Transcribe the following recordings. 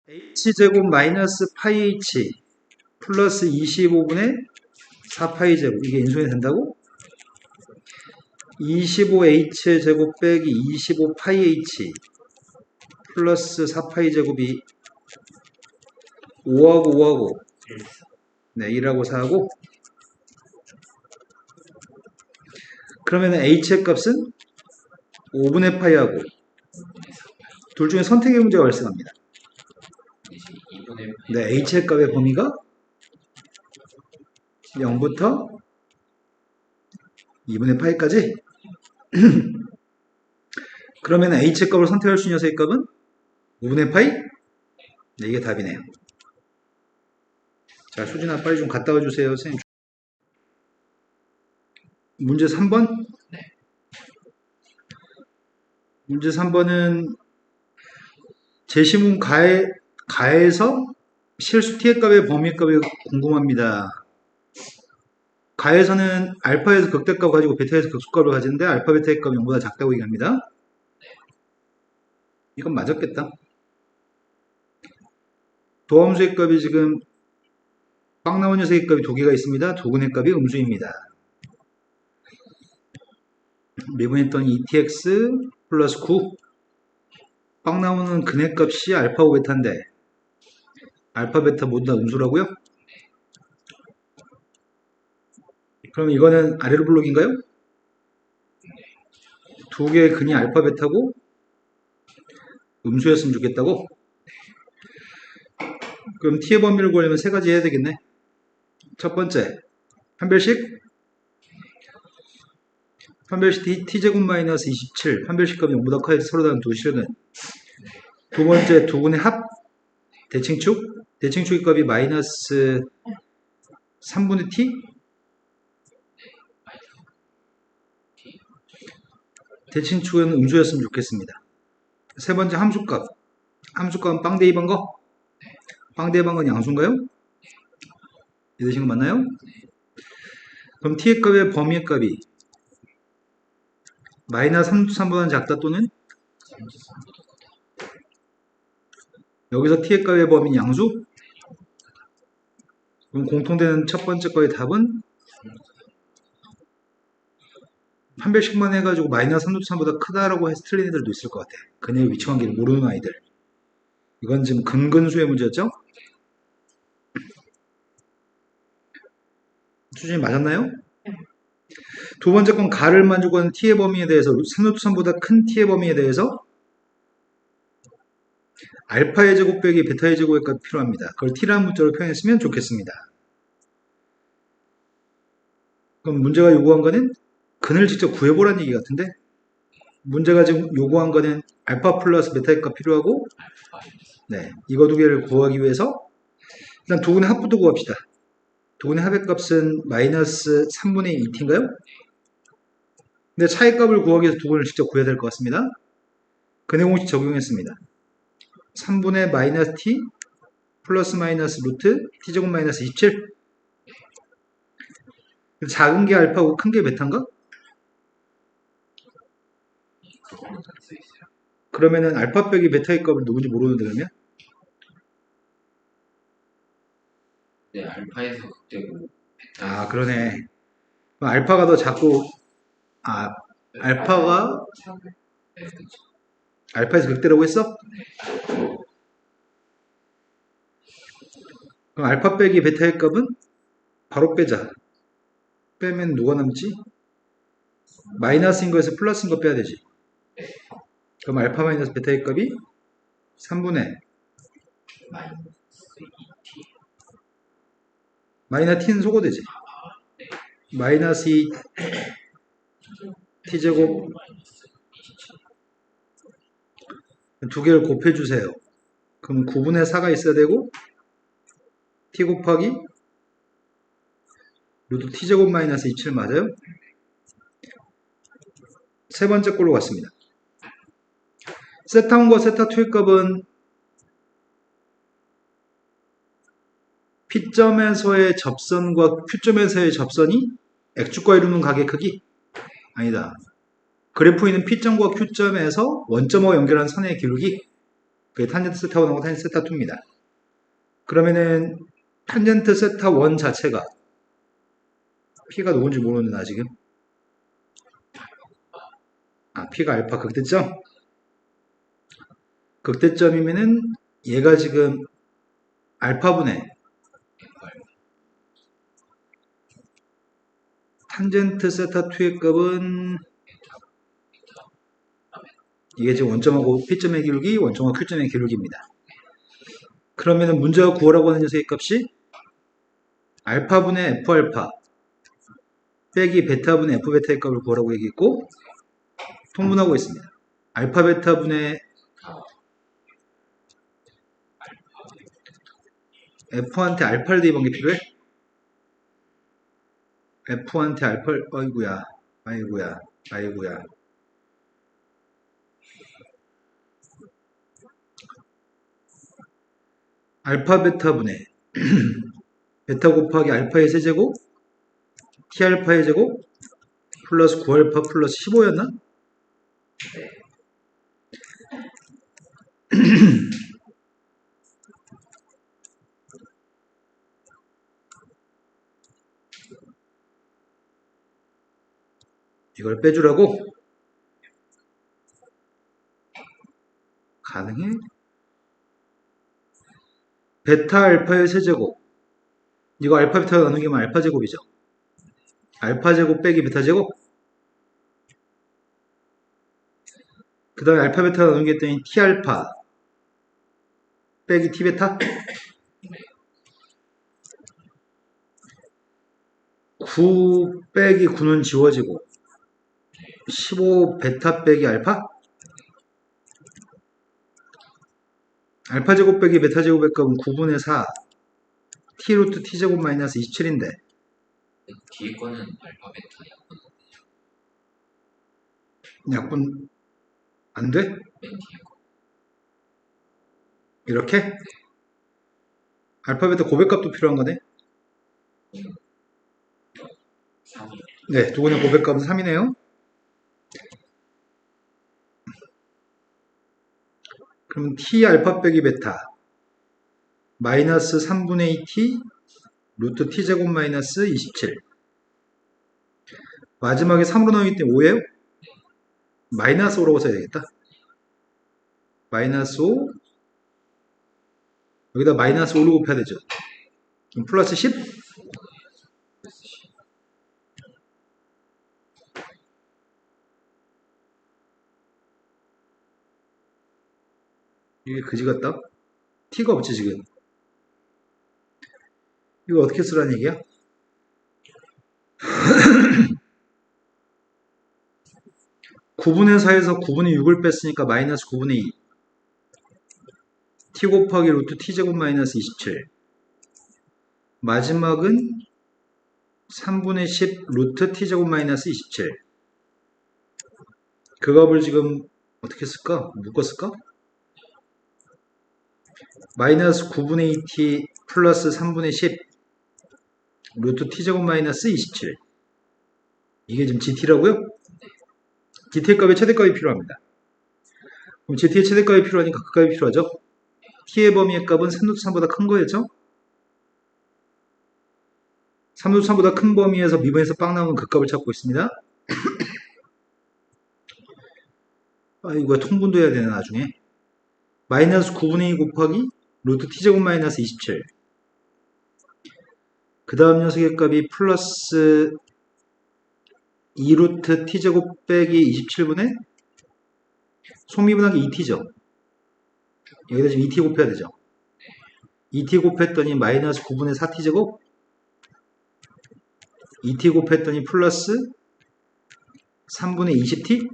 h제곱 마이너스 파이 h 플러스 25분의 4파이 제곱 이게 인수분해 된다고? 25h 제곱 빼기 25파이 h 플러스 4파이 제곱이 5하고 5하고 네 1하고 4하고 그러면 h의 값은 5분의 파이하고 둘 중에 선택의 문제가 발생합니다. 네, h의 값의 범위가 0부터 2분의 파이까지 그러면 h의 값을 선택할 수 있는 녀석의 값은 5분의 파이? 네, 이게 답이네요. 자, 수진아 빨리 좀 갔다 와주세요. 선생님. 문제 3번? 네. 문제 3번은 제시문 가에서 실수 t의 값의 범위값이 궁금합니다. 가에서는 알파에서 극대값 가지고 베타에서 극소값을 가지는데 알파 베타의 값이 0보다 작다고 얘기합니다. 이건 맞았겠다. 도함수의 값이 지금 빵 나온 녀석의 값이 두 개가 있습니다. 도근의 값이 음수입니다. 미분했던 2tx 플러스 9 빵 나오는 근의 값이 알파고 베타인데 알파 베타 모두 다 음수라고요? 그럼 이거는 아래로 블록인가요? 두 개의 근이 알파 베타고 음수였으면 좋겠다고? 그럼 t의 범위를 구하려면 세 가지 해야 되겠네. 첫 번째, 판별식 t제곱 마이너스 27 판별식 값이 0보다 커야 서로 다른 두 실은 두 번째, 두근의 합 대칭축의 값이 마이너스 3분의 t 대칭축은 음수였으면 좋겠습니다. 세 번째, 함수값은 빵 대입한 거? 빵 대입한 건 양수인가요? 이해되신 거 맞나요? 그럼 t의 값의 범위의 값이 마이너스 3보다는 작다 또는 여기서 t의 값의 범위는 양수? 그럼 공통되는 첫 번째 거의 답은 판별식만 해가지고 마이너스 3보다 크다라고 해서 틀린 애들도 있을 것 같아. 그네의 위치 관계를 모르는 아이들. 이건 지금 근근수의 문제였죠? 수준이 맞았나요? 두 번째 건 가를 만족하는 t의 범위에 대해서 3보다 큰 t의 범위에 대해서 알파의 제곱 빼기 베타의 제곱의 값이 필요합니다. 그걸 t라는 문자로 표현했으면 좋겠습니다. 그럼 문제가 요구한 거는 근을 직접 구해보라는 얘기 같은데 문제가 지금 요구한 거는 알파 플러스 베타의 값 필요하고 네, 이거 두 개를 구하기 위해서 일단 두근의 합부터 구합시다. 두근의 합의 값은 마이너스 3분의 2t인가요? 근데 차의 값을 구하기 위해서 두근을 직접 구해야 될 것 같습니다. 근의 공식 적용했습니다. 3분의 마이너스 t 플러스 마이너스 루트 t제곱 마이너스 27 작은 게 알파고 큰 게 베타인가? 그러면은 알파 빼기 베타의 값을 누군지 모르는데 그러면? 네, 알파에서 극대고 베타. 아 그러네. 그럼 알파가 더 작고 알파가 네, 그렇죠. 알파에서 극대라고 했어? 그럼 알파 빼기 베타의 값은 바로 빼자. 빼면 누가 남지? 마이너스인 거에서 플러스인 거 빼야 되지. 그럼 알파 마이너스 베타의 값이 3분의 마이너스 2t. 마이너스 t는 소거되지. 마이너스 2 t제곱 두 개를 곱해주세요. 그럼 9분의 4가 있어야 되고 t 곱하기 루트 t제곱 마이너스 27 맞아요? 세 번째 걸로 갔습니다. 세타1과 세타2의 값은 P점에서의 접선과 Q점에서의 접선이 X축과 이루는 각의 크기? 아니다. 그래프에 있는 P점과 Q점에서 원점하고 연결한 선의 기울기? 그게 탄젠트 세타 1하고 탄젠트 세타 2입니다. 그러면은 탄젠트 세타 1 자체가 P가 누군지 모르는데 나 지금 P가 알파 극대점? 극대점이면은 얘가 지금 알파분의 탄젠트 세타 2의 값은 이게 지금 원점하고 P점의 기울기, 원점하고 Q점의 기울기입니다. 그러면은 문제가 구하라고 하는 녀석의 값이 알파분의 F알파 빼기 베타분의 F베타의 값을 구하라고 얘기했고 통분하고 있습니다. 알파 베타분의 F한테 알파를 대입한 게 필요해? F한테 알파를, 아이고야. 알파 베타분의 베타 곱하기 알파의 세제곱 T알파의 제곱 플러스 9알파 플러스 15였나? 이걸 빼주라고? 가능해? 베타 알파의 세제곱 이거 알파 베타가 나누기면 알파 제곱이죠. 알파 제곱 빼기 베타 제곱 그 다음에 알파 베타 나누기 했더니 T알파 빼기 T베타 9 빼기 9는 지워지고 15 베타 빼기 알파 알파 제곱 빼기 베타 제곱의 값은 9분의 4 T 루트 T 제곱 마이너스 27인데 뒤에 거는 알파 베타 약분 안 돼? 맨 뒤에 거 이렇게? 알파 베타 고백값도 필요한 거네? 3이 네, 두 번의 고백값은 3이네요. 그럼 T 알파 빼기 베타 마이너스 3분의 2 T 루트 T 제곱 마이너스 27 마지막에 3으로 나오기 때문에 5예요? 마이너스 5라고 써야 되겠다. 마이너스 5 여기다 마이너스 5를 곱해야 되죠. 그럼 플러스 10 이게 그지 같다? T가 없지 지금. 이거 어떻게 쓰라는 얘기야? (9분의 4에서) (9분의 6을) 뺐으니까 마이너스 (9분의 2) T 곱하기 루트 T제곱 마이너스 27 마지막은 3분의 10 루트 T제곱 마이너스 27 그 값을 지금 어떻게 쓸까? 묶었을까? 마이너스 9분의 2T 플러스 3분의 10 루트 T제곱 마이너스 27 이게 지금 GT라고요? GT의 값의 최대값이 필요합니다. 그럼 GT의 최대값이 필요하니까 그 값이 필요하죠? T의 범위의 값은 3루트 3보다 큰 거였죠? 3루트 3보다 큰 범위에서 미분에서 빵 나오는 그 값을 찾고 있습니다. 이거 통분도 해야 되나 나중에. 마이너스 9분의 2 곱하기 루트 T제곱 마이너스 27 그 다음 녀석의 값이 플러스 2루트 T제곱 빼기 27분의 속미분하기 2T죠. 여기다 지금 2T 곱해야 되죠. 2T 곱했더니 마이너스 9분의 4T제곱 2T 곱했더니 플러스 3분의 20T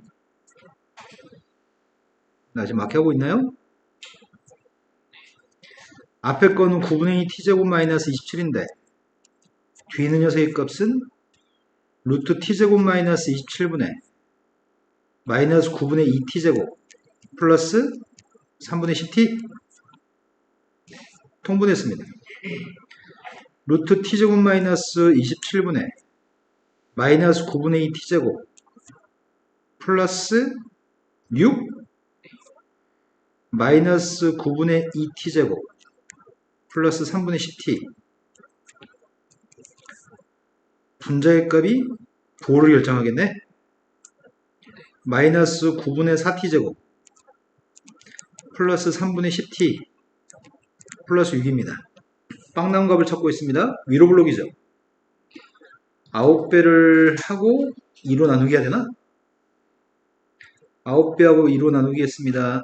나 지금 맞게 하고 있나요? 앞에 거는 9분의 2 T제곱 마이너스 27인데 뒤에 있는 녀석의 값은 루트 T제곱 마이너스 27분의 마이너스 9분의 2T제곱 플러스 3분의 10T 통분했습니다. 루트 T제곱 마이너스 27분의 마이너스 9분의 2 T제곱 플러스 6 마이너스 9분의 2t제곱 플러스 3분의 10t 분자의 값이 부호를 결정하겠네. 마이너스 9분의 4t제곱 플러스 3분의 10t 플러스 6입니다. 빵 나온 값을 찾고 있습니다. 위로 블록이죠. 9배를 하고 2로 나누기 해야 되나? 9배하고 2로 나누기 했습니다.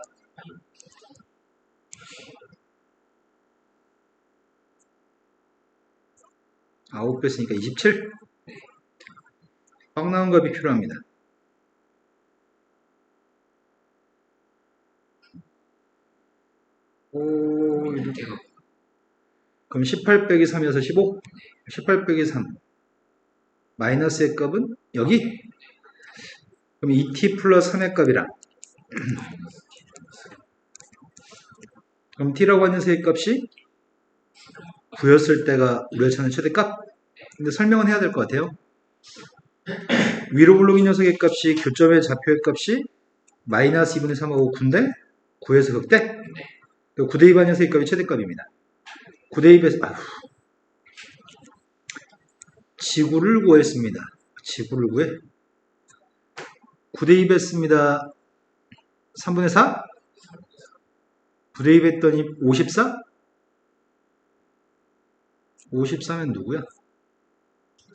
9배 쓰니까 27. 빵 나온 값이 필요합니다. 그럼 18 빼기 3이어서 15? 18 빼기 3 마이너스의 값은 여기? 그럼 2t 플러스 3의 값이랑 그럼 t라고 하는 세의 값이 9였을 때가 우리가 찾는 최대값? 근데 설명은 해야 될 것 같아요. 위로 블록인 녀석의 값이 교점의 좌표의 값이 마이너스 2분의 3하고 9인데 9에서 극대? 9대 2 반 녀석의 값이 최대값입니다. 9대 2에서 지구를 구했습니다. 지구를 구해 9대 2 했습니다. 3분의 4? 9대 2 했더니 54? 54면 누구야?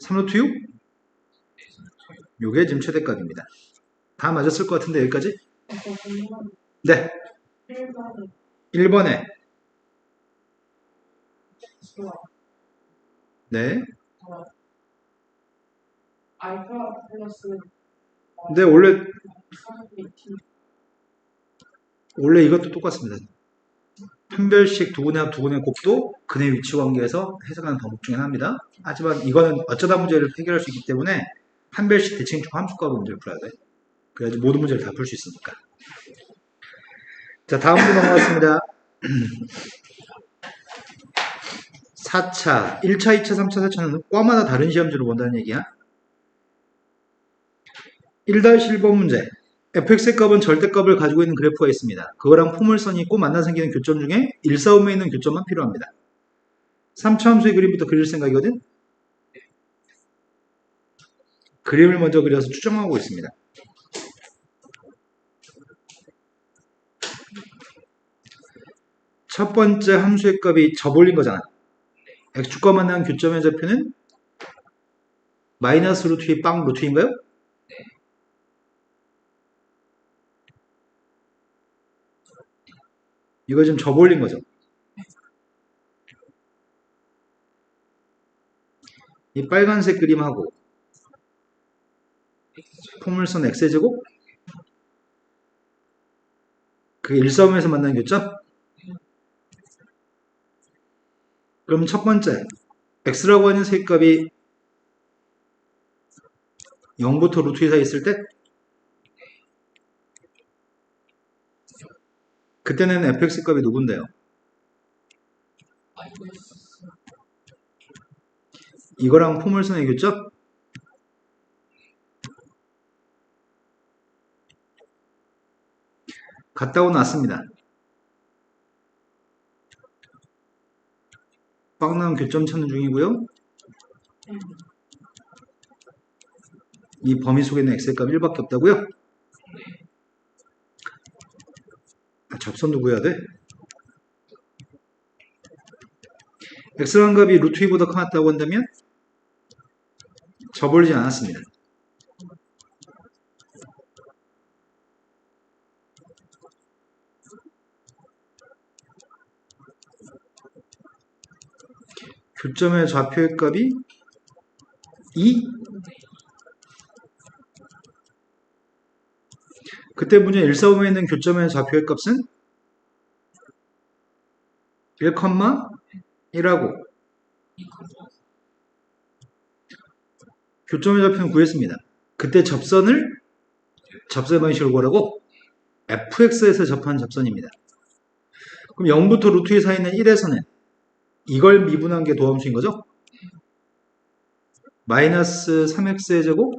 3루트 6? 요게 지금 최대값입니다. 다 맞았을 것 같은데 여기까지? 네. 1번에 네. 알파 플러스 근데 원래 이것도 똑같습니다. 판별식 두분의 합 두분의 곱도 근의 위치 관계에서 해석하는 방법 중에 하나입니다. 하지만 이거는 어쩌다 문제를 해결할 수 있기 때문에 판별식 대칭축 함수값 문제를 풀어야 돼. 그래야지 모든 문제를 다 풀 수 있으니까. 자, 다음 문제 넘어가겠습니다. 4차, 1차, 2차, 3차, 4차는 과마다 다른 시험지로 본다는 얘기야. 1-1번 문제. fx의 값은 절대값을 가지고 있는 그래프가 있습니다. 그거랑 포물선이 있고 만나 생기는 교점 중에 1,4,5에 있는 교점만 필요합니다. 3차 함수의 그림부터 그릴 생각이거든? 그림을 먼저 그려서 추정하고 있습니다. 첫 번째 함수의 값이 접올린 거잖아. x축과 만나는 교점의 좌표는 마이너스 루트 2 빵 루트 2인가요? 이거 지금 접올린 거죠. 이 빨간색 그림하고 포물선 x제곱 그 1,4,5에서 만나는 교점? 그럼 첫 번째 x라고 하는 세값이 0부터 루트 2 사이 있을 때 그때는 fx 값이 누군데요? 이거랑 포물선의 교점? 같다고 놨습니다. 빵 나온 교점 찾는 중이고요. 이 범위 속에 있는 x의 값 1밖에 없다고요? 접선 누구 해야 돼? x라는 값이 루트 2보다 커졌다고 한다면 접올리지 않았습니다. 교점의 좌표의 값이 2? 그때 문제 1,4,5에 있는 교점의 좌표의 값은 1,1하고 교점의 좌표는 구했습니다. 그때 접선의 방식으로 구하라고 fx에서 접한 접선입니다. 그럼 0부터 루트 2 사이에 있는 1에서는 이걸 미분한 게 도함수인 거죠? 마이너스 3x의 제곱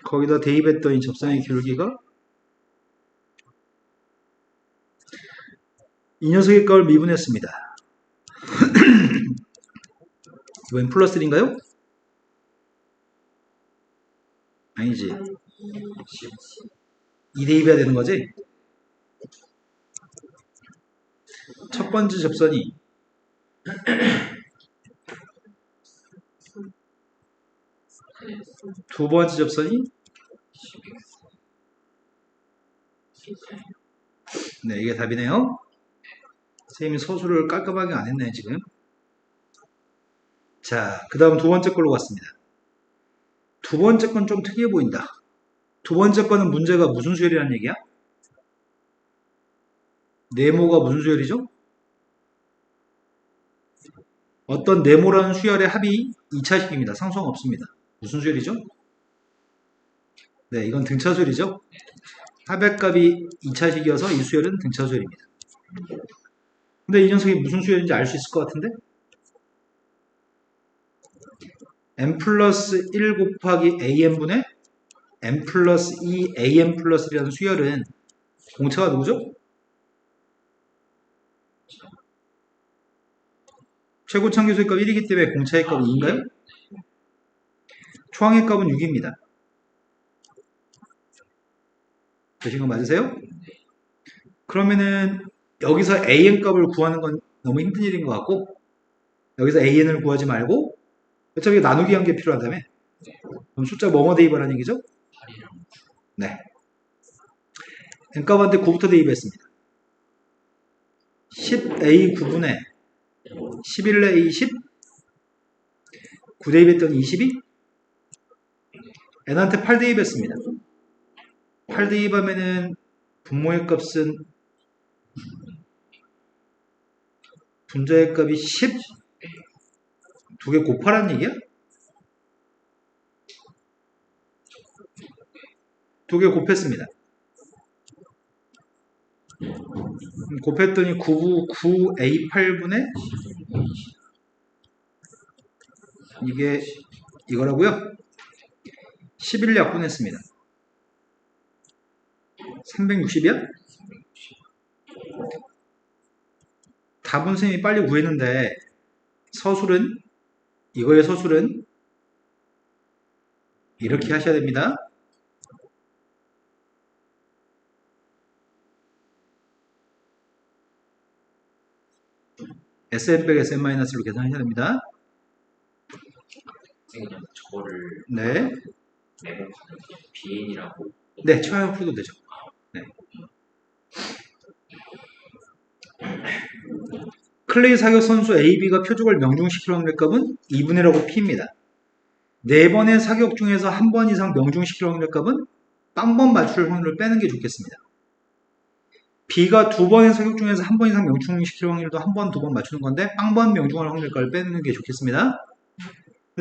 거기다 대입했더니 접선의 기울기가 이 녀석의 값을 미분했습니다. 이번엔 플러스 1인가요? 아니지. 2대2 해야 되는 거지? 첫 번째 접선이 두 번째 접선이 10x. 네, 이게 답이네요. 선생님이 서술을 깔끔하게 안 했네, 지금. 자, 그 다음 두 번째 걸로 갔습니다. 두 번째 건 좀 특이해 보인다. 두 번째 거는 문제가 무슨 수열이라는 얘기야? 네모가 무슨 수열이죠? 어떤 네모라는 수열의 합이 2차식입니다. 상수항 없습니다. 무슨 수열이죠? 네, 이건 등차수열이죠. 합의 값이 2차식이어서 이 수열은 등차수열입니다. 근데 이 녀석이 무슨 수열인지 알 수 있을 것 같은데? n 플러스 1 곱하기 an분의 n 플러스 2 an 플러스 1이라는 수열은 공차가 누구죠? 최고 참교수의 값 1이기 때문에 공차의 값은 2인가요? 초항의 값은 6입니다. 되신 거 맞으세요? 그러면은 여기서 an 값을 구하는 건 너무 힘든 일인 것 같고 여기서 an을 구하지 말고 어차피 나누기 한 게 필요하다며 그럼 숫자 뭐뭐 대입하라는 얘기죠? 8이랑 네. n값한테 9부터 대입했습니다. 10a 9분의 11a 10 9 대입했더니 22 n한테 8 대입했습니다. 8 대입하면은 분모의 값은 분자의 값이 10 두 개 곱하라는 얘기야? 두 개 곱했습니다. 곱했더니 9a8분의 이게 이거라고요? 11 약분했습니다. 360이야? 답은 선생님이 빨리 구했는데 서술은 이거의 서술은 이렇게 하셔야 됩니다. Sn 빼기 Sn-로 계산하셔야 됩니다. 선생님 저거를 네. 매번 BN이라고 네, 최하형 풀도 되죠. 네. 클레이 사격 선수 AB가 표적을 명중시킬 확률 값은 2분의 1하고 P입니다. 4번의 사격 중에서 한 번 이상 명중시킬 확률 값은 빵번 맞출 확률을 빼는 게 좋겠습니다. B가 2번의 사격 중에서 한 번 이상 명중시킬 확률도 한 번, 2번 맞추는 건데 빵번 명중할 확률 값을 빼는 게 좋겠습니다.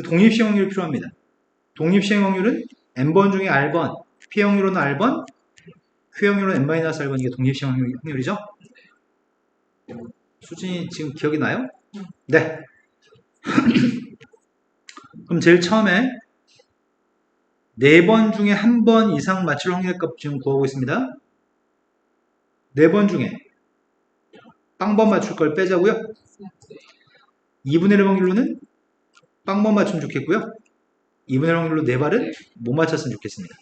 독립시행 확률이 필요합니다. 독립시행 확률은 n번 중에 r번, P 확률은 r번, Q 확률은 n-r번 이게 독립시행 확률이죠? 수진이 지금 기억이 나요? 네. 그럼 제일 처음에 4번 중에 한 번 이상 맞출 확률값 지금 구하고 있습니다. 4번 중에 빵번 맞출 걸 빼자고요. 2분의 1 확률로는 빵번 맞추면 좋겠고요. 2분의 1 확률로 4발은 못 맞췄으면 좋겠습니다.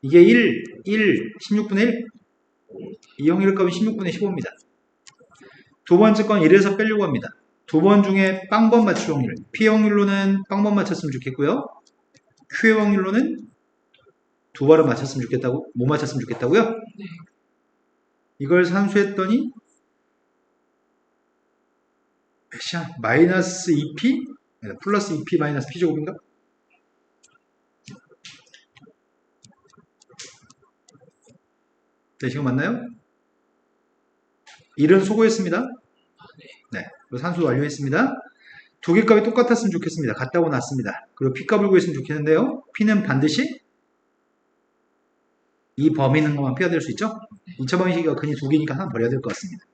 이게 1, 16분의 1. 이 확률값이 16분의 15입니다. 두 번째 건 1에서 빼려고 합니다. 두 번 중에 빵번 맞출 확률. P 확률로는 빵번 맞췄으면 좋겠고요. Q 확률로는 두 발은 맞췄으면 좋겠다고, 못 맞췄으면 좋겠다고요? 이걸 산수했더니 몇이야? 마이너스 2P? 플러스 2P 마이너스 P제곱인가? 네, 지금 맞나요? 1은 소거했습니다. 네, 산수 완료했습니다. 두 개 값이 똑같았으면 좋겠습니다. 같다고 놨습니다. 그리고 P 값을 구했으면 좋겠는데요. P는 반드시 이 범위 있는 것만 P가 될 수 있죠? 2차 방식이 근이 두 개니까 하나 버려야 될 것 같습니다.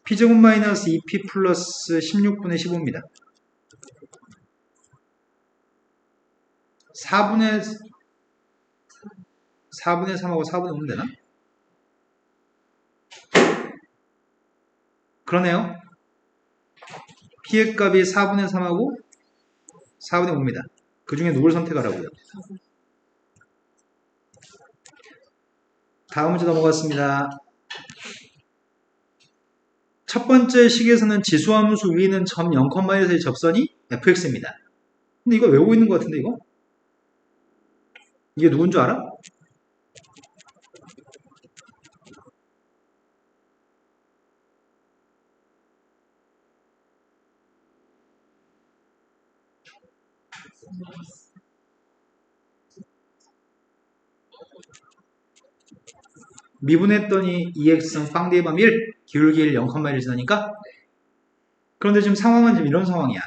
P제곱 마이너스 2P 플러스 16분의 15입니다. 4분의 3하고 4분의 5면 되나? 그러네요. P의 값이 4분의 3하고 4분의 5입니다. 그 중에 누굴 선택하라고요? 다음 문제 넘어갔습니다. 첫 번째 식에서는 지수함수 위에 있는 점 0,1의 접선이 fx입니다. 근데 이거 외우고 있는 것 같은데 이거? 이게 누군 줄 알아? 미분했더니 2x는 빵 대입하면 1, 기울기 1, 0,1을 지나니까. 그런데 지금 상황은 지금 이런 상황이야.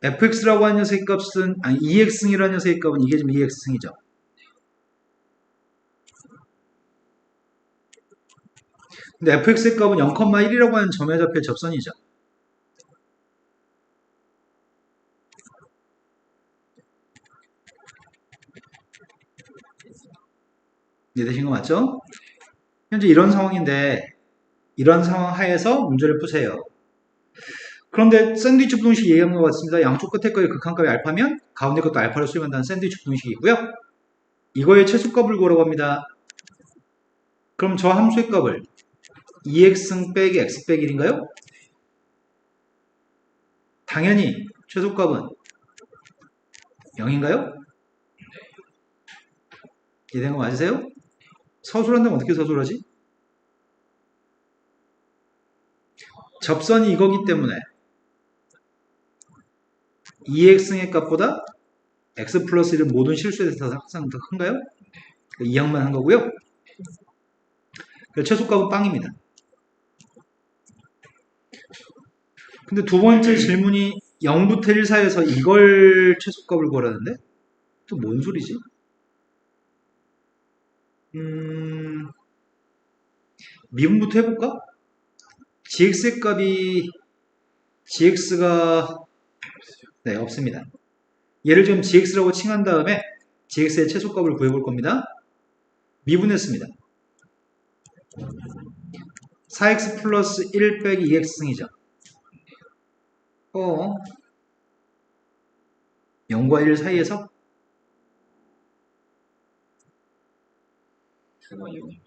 fx라고 하는 녀석의 값은, 아니 2x승이라는 녀석의 값은 이게 지금 2x승이죠. 근데 fx의 값은 0,1이라고 하는 점에 잡힐 접선이죠. 이해되신 거 맞죠? 현재 이런 상황인데 이런 상황 하에서 문제를 푸세요. 그런데 샌드위치 부등식 얘기한 것 같습니다. 양쪽 끝에 거의 극한값이 알파면 가운데 것도 알파를 수렴한다는 샌드위치 부등식이고요. 이거의 최소값을 구하라고 합니다. 그럼 저 함수의 값을 2x승 빼기 x 빼기 1인가요? 당연히 최소값은 0인가요? 이해된 거 맞으세요? 서술한다면 어떻게 서술하지? 접선이 이거기 때문에 2x승의 값보다 x 플러스 1은 모든 실수에 대해서 항상 더 큰가요? 이항만 한 거고요. 최소값은 빵입니다. 근데 두 번째 질문이 0부터 1 사이에서 이걸 최소값을 구하라는데? 또 뭔 소리지? 미분부터 해볼까? gx의 값이 gx가 네 없습니다. 얘를 좀 gx라고 칭한 다음에 gx의 최소값을 구해볼 겁니다. 미분했습니다. 4x 플러스 1 빼기 2x승이죠. 0과 1 사이에서 그거 이용입니다.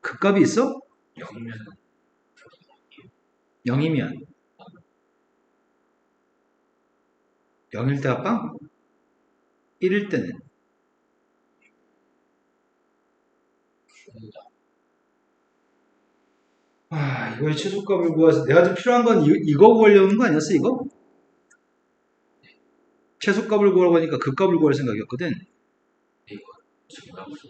그 값이 있어? 0이면 0이면 0일 때가 빵? 1일 때는 이거의 최소값을 구해서 내가 좀 필요한 건 이거 구하려는 거 아니었어 이거? 최소값을 구하라고 하니까 그 값을 구할 생각이었거든. 이거 증가함수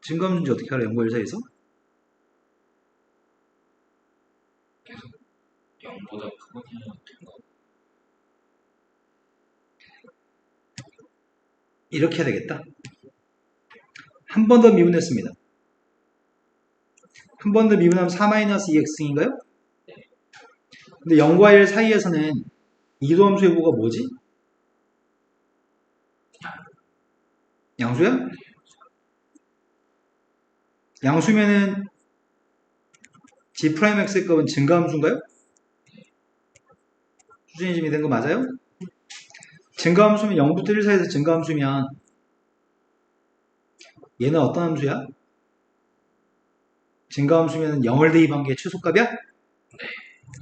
증가함수인지 어떻게 알아? 0과 1 사이에서? 0보다 크거든요. 이렇게 해야 되겠다. 한 번 더 미분했습니다. 한 번 더 미분하면 4-2x인가요? 근데 0과 1 사이에서는 이도함수 해보가 뭐지? 양수야? 양수면은 g'x의 값은 증가함수인가요? 수준이 좀 된 거 맞아요? 증가함수면 0부터 1 사이에서 증가함수면 얘는 어떤 함수야? 증가함수면 0을 대입한 게 최소값이야?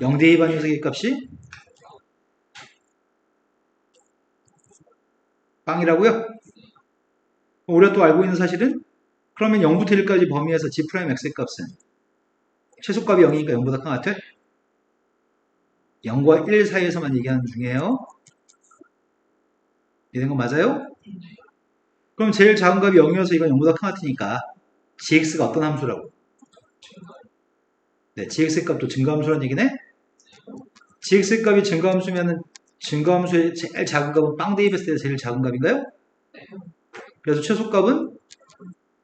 0 대입한 녀석의 값이 빵이라고요? 우리가 또 알고 있는 사실은 그러면 0부터 1까지 범위에서 g'x의 값은 최소값이 0이니까 0보다 큰 것 같아? 0과 1 사이에서만 얘기하는 중이에요. 이해된 거 맞아요? 그럼 제일 작은 값이 0이어서 이건 0보다 큰 것 같으니까 gx가 어떤 함수라고? 네, gx의 값도 증가함수라는 얘기네? gx의 값이 증가함수면은 증가함수의 제일 작은 값은 빵 대입했을 때 제일 작은 값인가요? 그래서 최소값은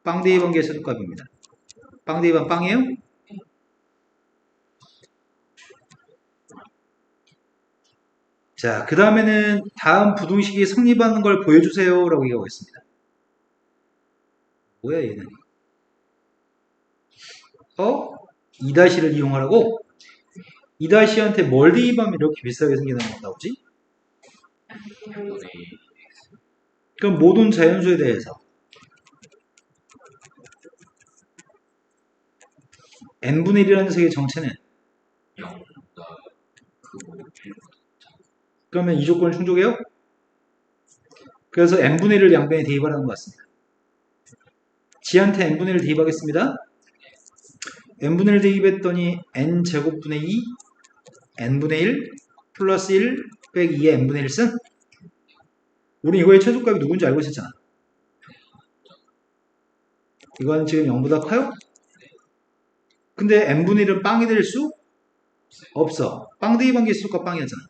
빵 대입한 게 최소값입니다. 빵 대입한 빵이에요? 자, 그 다음에는 다음 부등식이 성립하는 걸 보여주세요 라고 얘기하고 있습니다. 뭐야 얘는? 2-를 이용하라고? 2-한테 뭘 대입하면 이렇게 비슷하게 생기는 건 나오지? n분의 그럼 모든 자연수에 대해서 n분의 1이라는 녀석의 정체는 0보다 크고 1보다 그러면 이 조건을 충족해요? 그래서 n분의 1을 양변에 대입하라는 것 같습니다. g한테 n분의 1을 대입하겠습니다. n분의 1 대입했더니 n제곱분의 2 n분의 1 플러스 1 빼기 2의 n분의 1승. 우리 이거의 최소값이 누군지 알고 있었잖아. 이건 지금 0보다 커요? 근데 n분의 1은 빵이 될 수 없어. 빵 대입한 게 수가 빵이었잖아.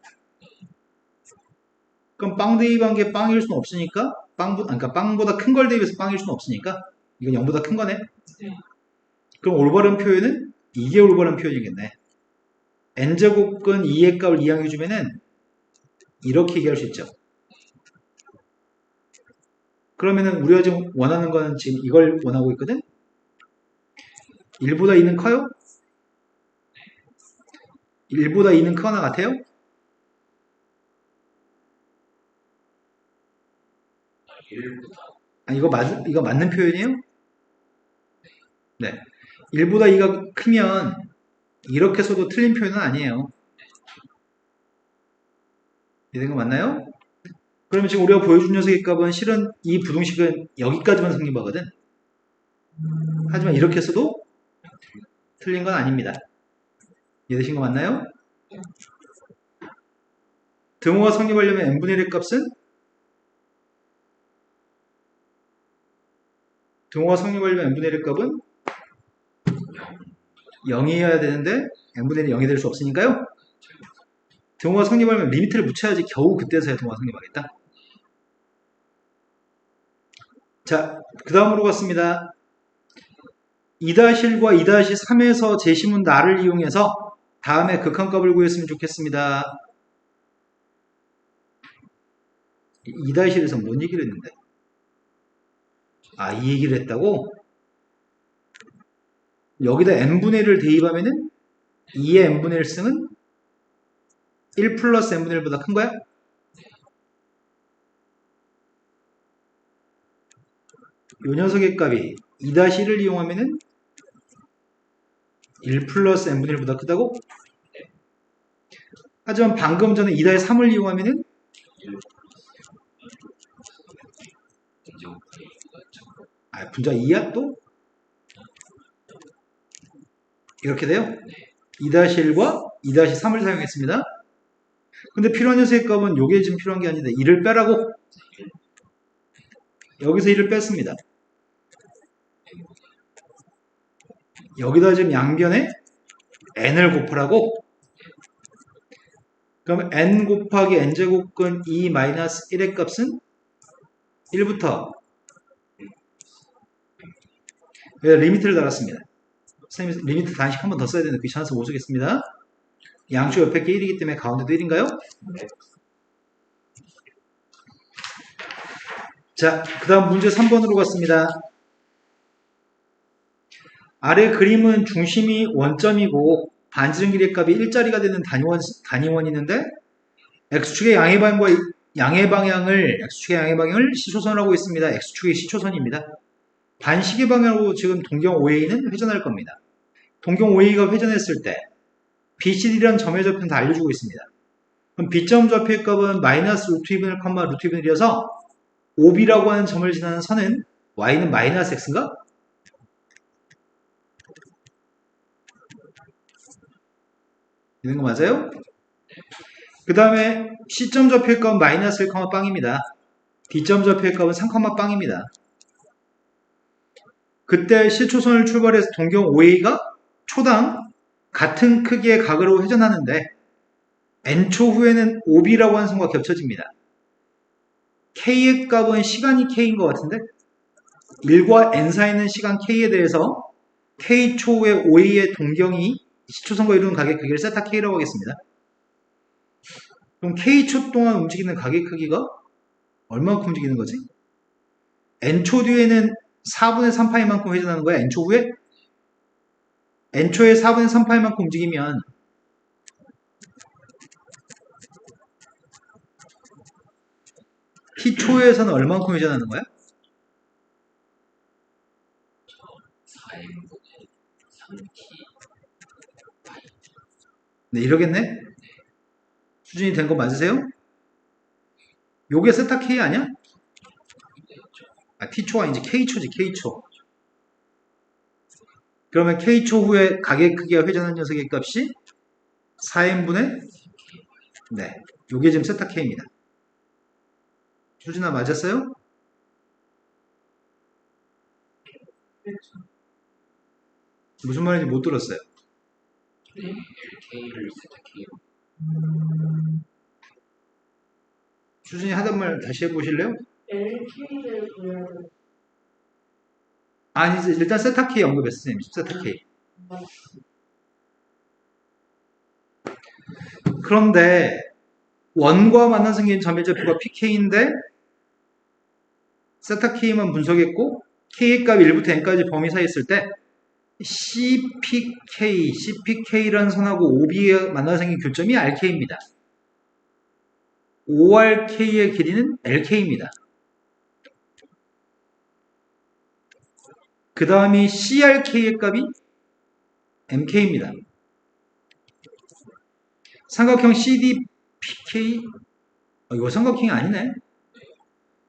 그럼 빵 대입한 게 빵일 수는 없으니까 그러니까 빵보다 큰 걸 대입해서 빵일 수는 없으니까 이건 0보다 큰 거네. 그럼 올바른 표현은 이게 올바른 표현이겠네. n제곱근 2의 값을 이항해주면은 이렇게 얘기할 수 있죠. 그러면은 우리가 지금 원하는 거는 지금 이걸 원하고 있거든. 1보다 2는 커요? 1보다 2는 크거나 같아요? 이거 맞는 표현이에요? 네. 1보다 2가 크면 이렇게 써도 틀린 표현은 아니에요. 이런 거 맞나요? 그러면 지금 우리가 보여준 녀석의 값은 실은 이 부등식은 여기까지만 성립하거든. 하지만 이렇게 써도 틀린 건 아닙니다. 이해되신 거 맞나요? 등호가 성립하려면 n분의 1의 값은 등호가 성립하려면 n분의 1의 값은 0이어야 되는데 n분의 1이 0이 될 수 없으니까요. 등호가 성립하려면 리미트를 붙여야지 겨우 그때서야 등호가 성립하겠다. 자, 그 다음으로 갔습니다. 2-1과 2-3에서 제시문 나를 이용해서 다음에 극한값을 구했으면 좋겠습니다. 2-1에서 뭔 얘기를 했는데? 이 얘기를 했다고? 여기다 n분의 1을 대입하면은 2의 n분의 1승은 1 플러스 n분의 1보다 큰 거야? 요 녀석의 값이 2-1을 이용하면은 1 플러스 n분의 1보다 크다고? 하지만 방금 전에 2-3을 이용하면은 분자 2야 또? 이렇게 돼요? 2-1과 2-3을 사용했습니다. 근데 필요한 녀석의 값은 요게 지금 필요한 게 아닌데 1을 빼라고? 여기서 1을 뺐습니다. 여기다 지금 양변에 n을 곱하라고? 그럼 n 곱하기 n제곱근 2-1의 값은 1부터 리미트를 달았습니다. 선생님 리미트 단식 한 번 더 써야 되는데 귀찮아서 못 쓰겠습니다. 양수 옆에 게 1이기 때문에 가운데도 1인가요? 네. 자, 그 다음 문제 3번으로 갔습니다. 아래 그림은 중심이 원점이고 반지름 길이의 값이 1짜리가 되는 단위원이 있는데 x축의 양의 방향을 시초선으로 하고 있습니다. x축의 시초선입니다. 반시계 방향으로 지금 동경 OA는 회전할 겁니다. 동경 OA가 회전했을 때 BCD라는 점의 좌표는 다 알려주고 있습니다. 그럼 B점 좌표의 값은 마이너스 루트 2분의 1, 루트 2분의 1이어서 OB라고 하는 점을 지나는 선은 Y는 마이너스 X인가? 있는 거 맞아요? 그 다음에 C점 좌표의 값은 마이너스 1, 빵입니다. D점 좌표의 값은 3, 빵입니다. 그때 시초선을 출발해서 동경 OA가 초당 같은 크기의 각으로 회전하는데 n초 후에는 OB라고 하는 선과 겹쳐집니다. K의 값은 시간이 K인 것 같은데 1과 n 사이는 시간 K에 대해서 K초 후에 OA의 동경이 시초선과 이루는 각의 크기를 세타 K라고 하겠습니다. 그럼 K초 동안 움직이는 가계 크기가 얼마만큼 움직이는 거지? N초 뒤에는 4분의 3파이만큼 회전하는 거야. N초 후에? N초에 4분의 3파이만큼 움직이면 T초에서는 얼마만큼 회전하는 거야? 4인분의 3t 네, 이러겠네? 수준이 된 거 맞으세요? 요게 세타 K 아니야? 아, T초가 아니지. K초지, K초. 그러면 K초 후에 가계 크기가 회전한 녀석의 값이 4n분의 네, 요게 지금 세타 K입니다. 수준아 맞았어요? 무슨 말인지 못 들었어요. 네, LK를 세타 K로 수준이 하던 말 다시 해보실래요? LK를 구해야 돼. 아니, 일단 세타 K 언급했어요, 선생님. 세타 K. 그런데 원과 만나서 생긴 점의 좌표가 PK인데 세타 K만 분석했고 K의 값이 1부터 N까지 범위 사이에 있을 때 CPK라는 선하고 OB가 만나서 생긴 교점이 RK입니다. ORK의 길이는 LK입니다. 그 다음이 CRK의 값이 MK입니다. 삼각형 CDPK 이거 삼각형이 아니네.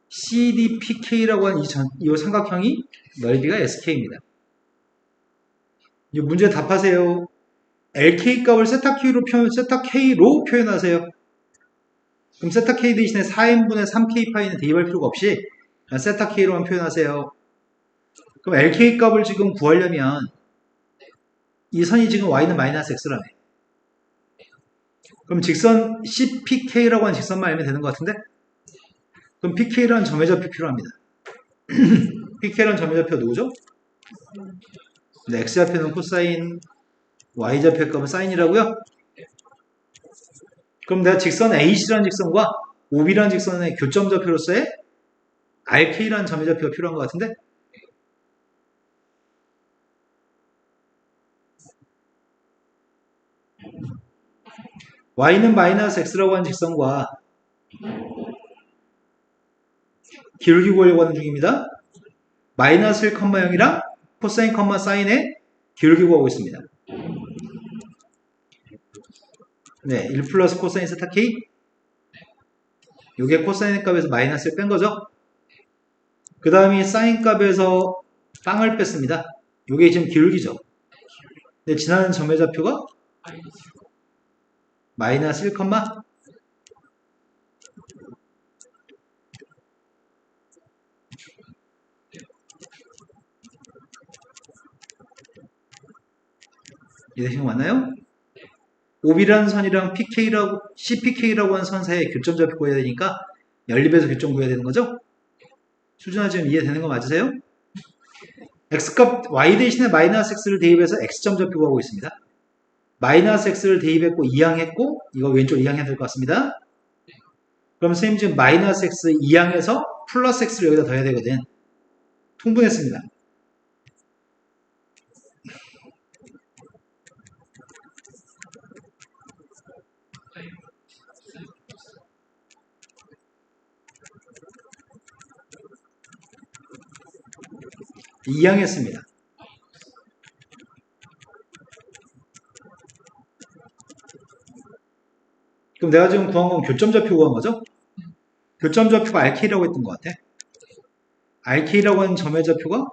CDPK라고 하는 이 삼각형이 넓이가 SK입니다. 이 문제 답하세요. LK 값을 세타 K로 표현하세요. 그럼 세타 K 대신에 4n분의 3K 파이는 대입할 필요가 없이 그냥 세타 K로만 표현하세요. 그럼 LK 값을 지금 구하려면 이 선이 지금 y는 마이너스 x라며. 그럼 직선 CPK라고 하는 직선만 알면 되는 것 같은데? 그럼 PK라는 점의 좌표 필요합니다. PK라는 점의 좌표가 누구죠? 네, x좌표는 코사인, y좌표 값은 사인이라고요? 그럼 내가 직선 AC라는 직선과 OB라는 직선의 교점 좌표로서의 RK라는 점의 좌표가 필요한 것 같은데? y는 마이너스 x라고 하는 직선과 기울기 구하려고 하는 중입니다. 마이너스 1,0이랑 코사인, 사인의 기울기 구하고 있습니다. 네, 1 플러스 코사인 세타 K. 요게 코사인 값에서 마이너스를 뺀 거죠. 그 다음이 사인 값에서 빵을 뺐습니다. 요게 지금 기울기죠. 근데 지나는 점의 좌표가 마이너스 1, 이해되신 거 맞나요? OB라는 선이랑 CPK라고 하는 선 사이에 교점 좌표 구해야 되니까 연립해서 교점 구해야 되는 거죠? 수준아 지금 이해되는 거 맞으세요? x값 y 대신에 마이너스 x를 대입해서 x점 좌표 구하고 있습니다. 마이너스 x를 대입했고 이항했고 이거 왼쪽 이항해야 될 것 같습니다. 그럼 선생님 지금 마이너스 x 이항해서 플러스 x를 여기다 더해야 되거든. 통분했습니다. 이항했습니다. 그럼 내가 지금 구한 건 교점 좌표 구한 거죠? 교점 좌표가 RK라고 했던 것 같아. RK라고 하는 점의 좌표가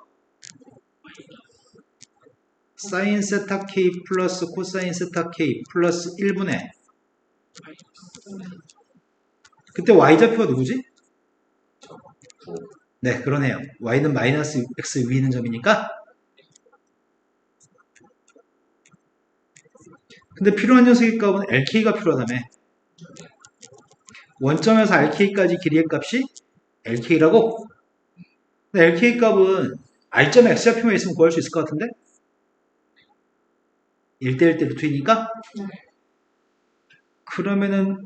사인 세타 K 플러스 코사인 세타 K 플러스 1분의 그때 Y좌표가 누구지? 네, 그러네요. Y는 마이너스 X 위에 있는 점이니까 근데 필요한 녀석의 값은 LK가 필요하다며. 원점에서 RK까지 길이의 값이 LK라고? 근데 LK 값은 R점 X좌표만 있으면 구할 수 있을 것 같은데? 1대1 때 루트이니까? 그러면은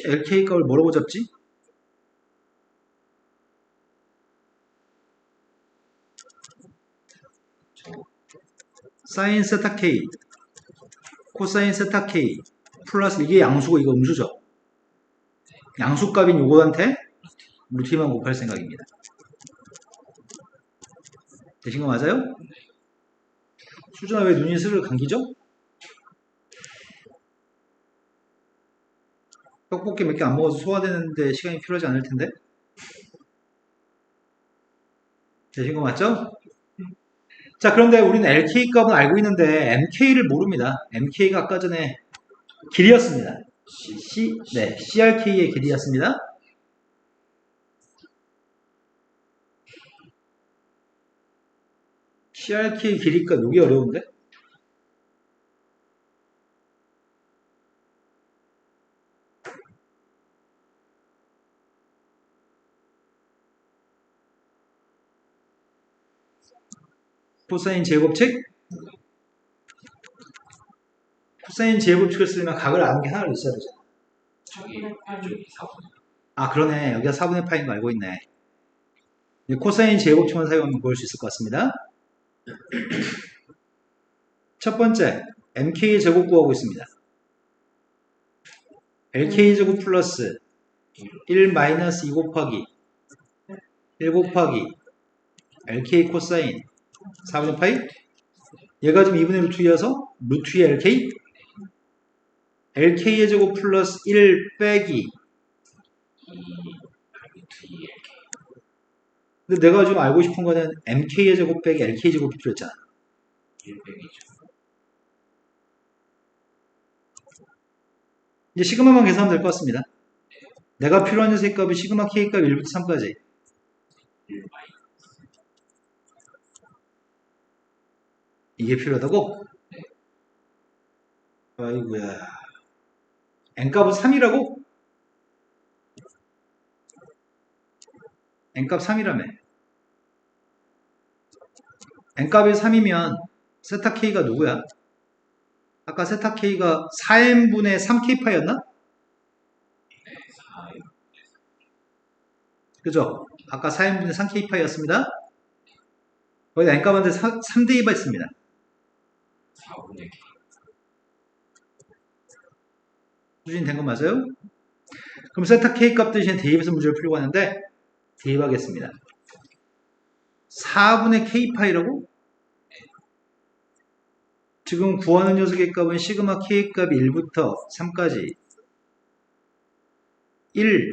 LK 값을 뭐라고 잡지? 사인 세타 K 코사인 세타 K 플러스 이게 양수고 이거 음수죠. 양수값인 요거한테 루트만 곱할 생각입니다. 되신 거 맞아요? 수준아 왜 눈이 스르르 감기죠? 떡볶이 몇 개 안 먹어서 소화되는데 시간이 필요하지 않을 텐데. 되신 거 맞죠? 자, 그런데 우리는 LK 값은 알고 있는데 MK를 모릅니다. MK가 아까 전에 길이였습니다. CRK의 길이였습니다. CRK의 길이가 여기 어려운데? 코사인 제곱책? 코사인 제곱책을 쓰려면 각을 아는 게 하나 있어야 되잖아. 저기 4분. 아, 그러네. 여기가 4분의 파인 거 알고 있네. 코사인 제곱책만 사용하면 구할 수 있을 것 같습니다. 첫 번째, MK의 제곱 구하고 있습니다. LK 제곱 플러스 1 마이너스 2 곱하기 1 곱하기 LK 코사인 4분의 파이? 얘가 지금 2분의 루트 2여서 루트 2 LK? LK의 제곱 플러스 1 빼기 근데 내가 지금 알고 싶은 거는 MK의 제곱 빼기 LK 제곱이 필요했잖아. 100이죠. 이제 시그마만 계산하면 될 것 같습니다. 내가 필요한 녀석의 값이 시그마 K 값 1부터 3까지. 1 이게 필요하다고? 아이고야. N값은 3이라고? N값 3이라며. N값이 3이면 세타 K가 누구야? 아까 세타 K가 4n분의 3K파였나? 그죠? 아까 4n분의 3K파였습니다. 거기다 N값한테 3대입 했습니다. 4분의 K. 수준 된 거 맞아요? 그럼 세타 K 값 대신에 대입해서 문제를 풀려고 하는데 대입하겠습니다. 4분의 K파이라고? 지금 구하는 녀석의 값은 시그마 K 값이 1부터 3까지 1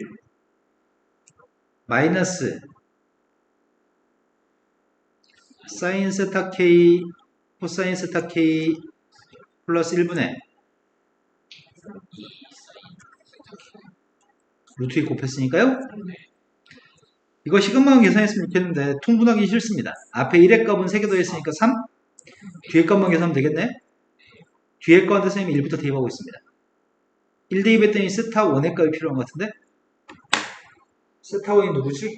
마이너스 사인 세타 K 코사인 세타 K 플러스 1분의 루트 2 곱했으니까요. 이거 시그마만 계산했으면 좋겠는데 통분하기 싫습니다. 앞에 1의 값은 3개 더했으니까 3 뒤에 값만 계산하면 되겠네. 뒤에 값한테 선생님이 1부터 대입하고 있습니다. 1 대입했더니 세타 1의 값이 필요한 것 같은데 세타 1이 누구지?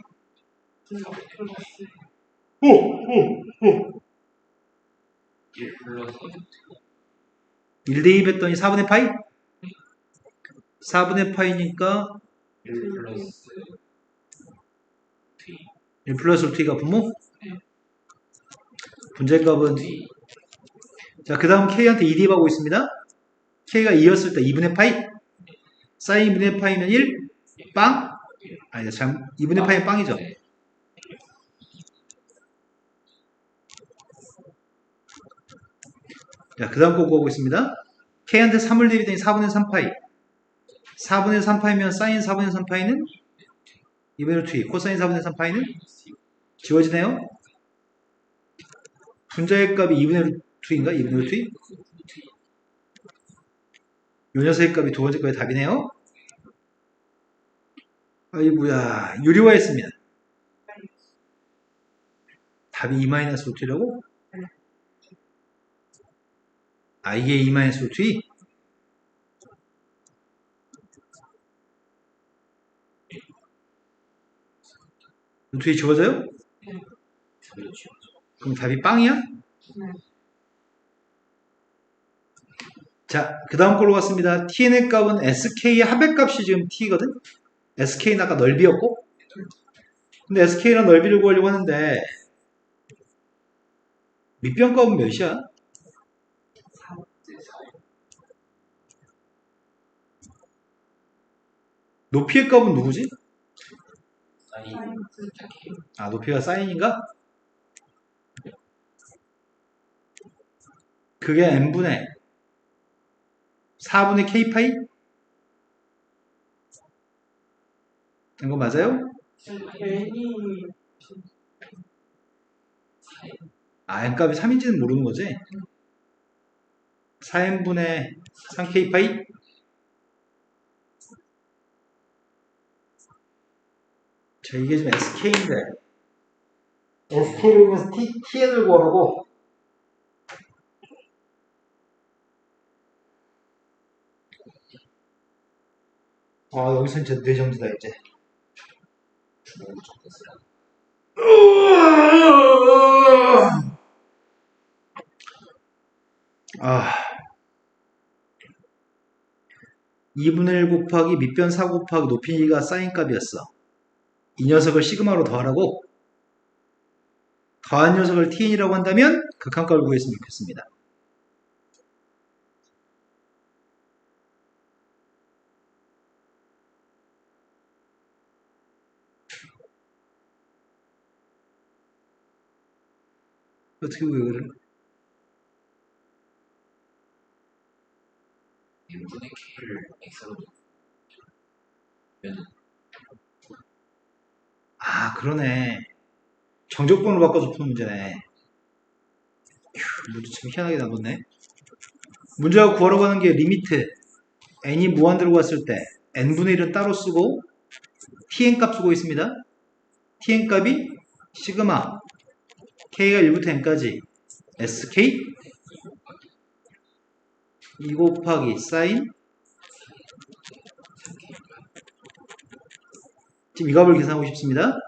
오! 1 플러스 1 대입했더니 4분의 파이? 4분의 파이니까 1 플러스 1 플러스 루트 2가 분모? 분자값은 자, 그 다음 K한테 2 대입하고 있습니다. K가 2였을 때 2분의 파이? 사인 2분의 파이면 1? 빵? 아니다, 참 2분의 파이는 빵이죠. 자, 그 다음 거 구하고 있습니다. K한테 3을 대입했더니 4분의 3파이. 4분의 3파이면 사인 4분의 3파이는 2분의 루트 2. 코사인 4분의 3파이는 지워지네요. 분자의 값이 2분의 루트 2인가? 2분의 루트 2? 요 녀석의 값이 두 번째 거의 답이네요. 아이고야, 유리화했습니다. 답이 2 마이너스 루트 2라고? 아, 이게 2 마이너스 루트 2? 루트 2 지워져요? 그럼 답이 빵이야? 자, 그 다음 걸로 갔습니다. tn의 값은 sk의 합의값이 지금 t거든? sk는 아까 넓이였고, 근데 sk랑 넓이를 구하려고 하는데, 밑변 값은 몇이야? 높이의 값은 누구지? 사인 아, 높이가 사인인가? 그게 n분의 4분의 k파이? 된 거 맞아요? N이 아, n값이 3인지는 모르는 거지? 4n분의 3k파이? 자, 이게 지금 sk인데, sk를 이용해서 tn을 구하라고. 아, 여기서 이제 뇌정지다, 이제. 주먹 적겠으라. 아, 2분의 1 곱하기 밑변 4 곱하기 높이가 사인 값이었어. 이 녀석을 시그마로 더하라고. 더한 녀석을 tn이라고 한다면 극한값을 구했으면 좋겠습니다. 어떻게 구해, 그래? n분의 k를 x로 넣으면 아, 그러네. 정적분으로 바꿔서 푸는 문제네. 휴, 문제 참 희한하게 나왔네. 문제가 구하라고 하는 게 리미트 n이 무한대로 갔을 때 n분의 1은 따로 쓰고 tn 값 쓰고 있습니다. tn 값이 시그마 k가 1부터 n까지 sk 2 곱하기 사인 지금 이 값을 계산하고 싶습니다.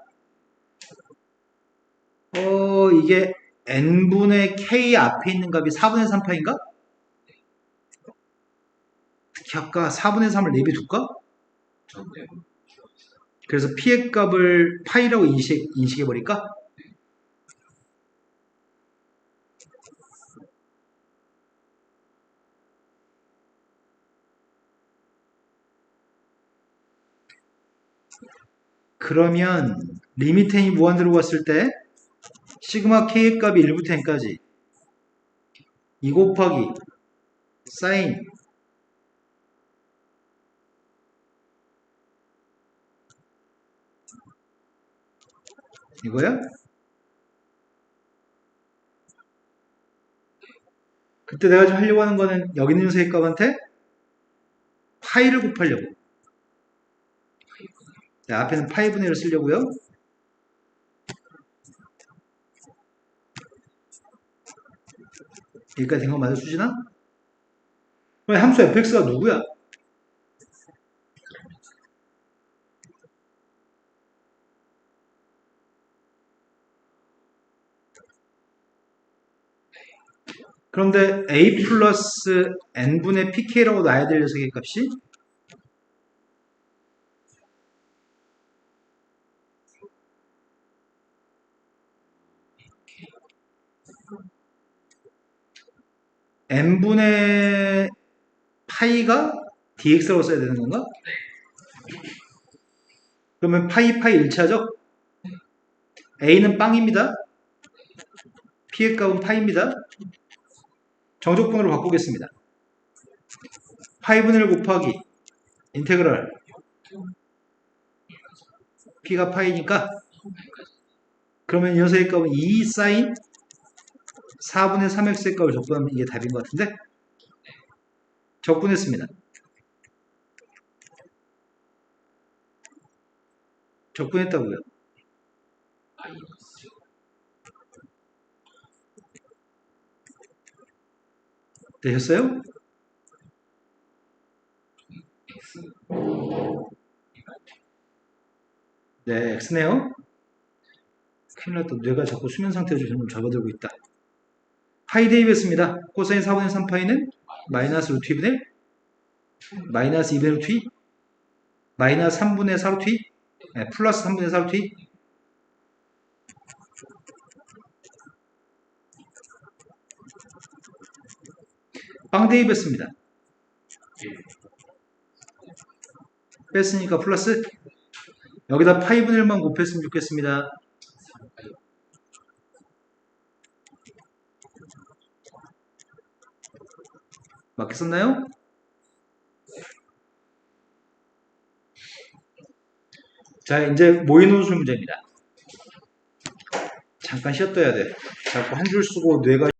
이게 n분의 k 앞에 있는 값이 4분의 3파인가? 특히 아까 4분의 3을 내비둘까? 전대 그래서 p의 값을 파이라고 인식해버릴까? 그러면 리미트 n이 무한대로 갔을 때 시그마 k의 값이 1부터 n까지 2 곱하기 사인 이거야? 그때 내가 지금 하려고 하는 거는 여기 있는 녀석의 값한테 파이를 곱하려고. 네, 앞에는 파이분의 1을 쓰려고요. 여기까지 된 거 맞아, 수진아? 그럼 함수 fx가 누구야? 그런데 a 플러스 n분의 pk라고 놔야 될 녀석의 값이 n분의 파이가 dx라고 써야 되는 건가? 그러면 파이 1차죠? a는 빵입니다. p의 값은 파이입니다. 정적분으로 바꾸겠습니다. 파이분의 1 곱하기 인테그랄 p가 파이니까 그러면 이 녀석의 값은 2 사인 4분의 3x의 값을 적분하면 이게 답인 것 같은데 적분했습니다. 적분했다고요. 마이너스 되셨어요? x 네, x네요. 큰일 났다. 뇌가 자꾸 수면 상태로 좀 접어들고 있다. 파이 대입했습니다. 코사인 4분의 3파이는 마이너스 루트 2분의 1? 마이너스 2분의 루트 2? 마이너스 3분의 4 루트 2? 네, 플러스 3분의 4 루트 2? 빵 대입했습니다. 1. 뺐으니까 플러스 여기다 파이 분의 1만 곱했으면 좋겠습니다. 맞게 썼나요? 자, 이제 모의노술 문제입니다. 잠깐 쉬었다 해야 돼. 자꾸 한 줄 쓰고 뇌가.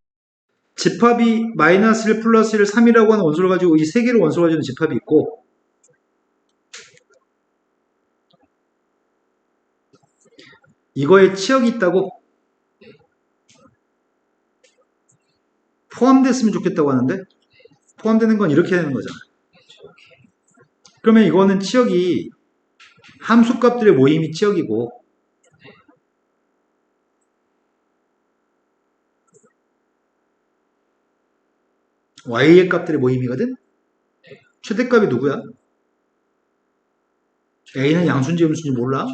집합이 마이너스 1 플러스 1 3이라고 하는 원소를 가지고 이 세 개를 원소를 가지고 집합이 있고, 이거에 치역이 있다고 포함됐으면 좋겠다고 하는데, 포함되는 건 이렇게 되는 거잖아. 그러면 이거는 치역이 함수값들의 모임이 치역이고, y의 값들의 모임이거든? 최대값이 누구야? a는 양수인지 음수인지 몰라?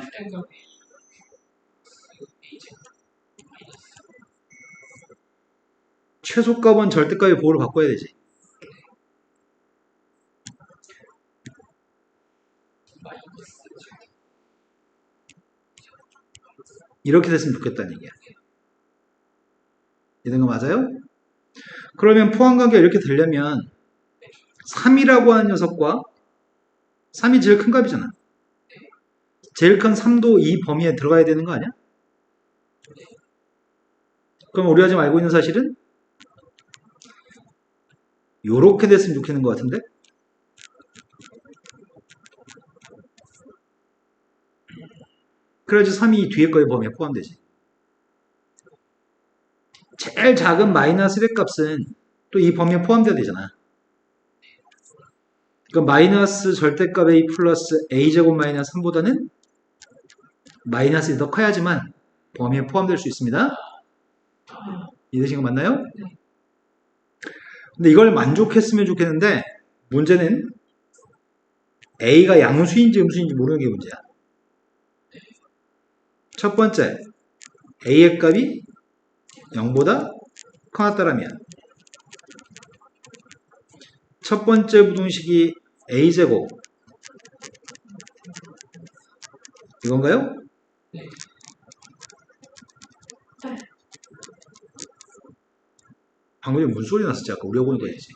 최소값은 절대값의 보호를 바꿔야 되지. 이렇게 됐으면 좋겠다는 얘기야. 이런 거 맞아요? 그러면 포함관계가 이렇게 되려면 3이라고 하는 녀석과 3이 제일 큰 값이잖아. 제일 큰 3도 이 범위에 들어가야 되는 거 아니야? 그럼 우리가 지금 알고 있는 사실은 요렇게 됐으면 좋겠는 것 같은데? 그래야지 3이 뒤에 거의 범위에 포함되지. 제일 작은 마이너스 1의 값은 또 이 범위에 포함돼야 되잖아. 그러니까 마이너스 절대값 a 플러스 a제곱 마이너스 3보다는 마이너스 1이 더 커야지만 범위에 포함될 수 있습니다. 이해되신 거 맞나요? 근데 이걸 만족했으면 좋겠는데 문제는 a가 양수인지 음수인지 모르는 게 문제야. 첫 번째, a의 값이 0보다 커났다라면 첫 번째 부등식이 a제곱 이건가요? 방금 전에 무슨 소리 났었지? 아까 우리가 보는 거였지.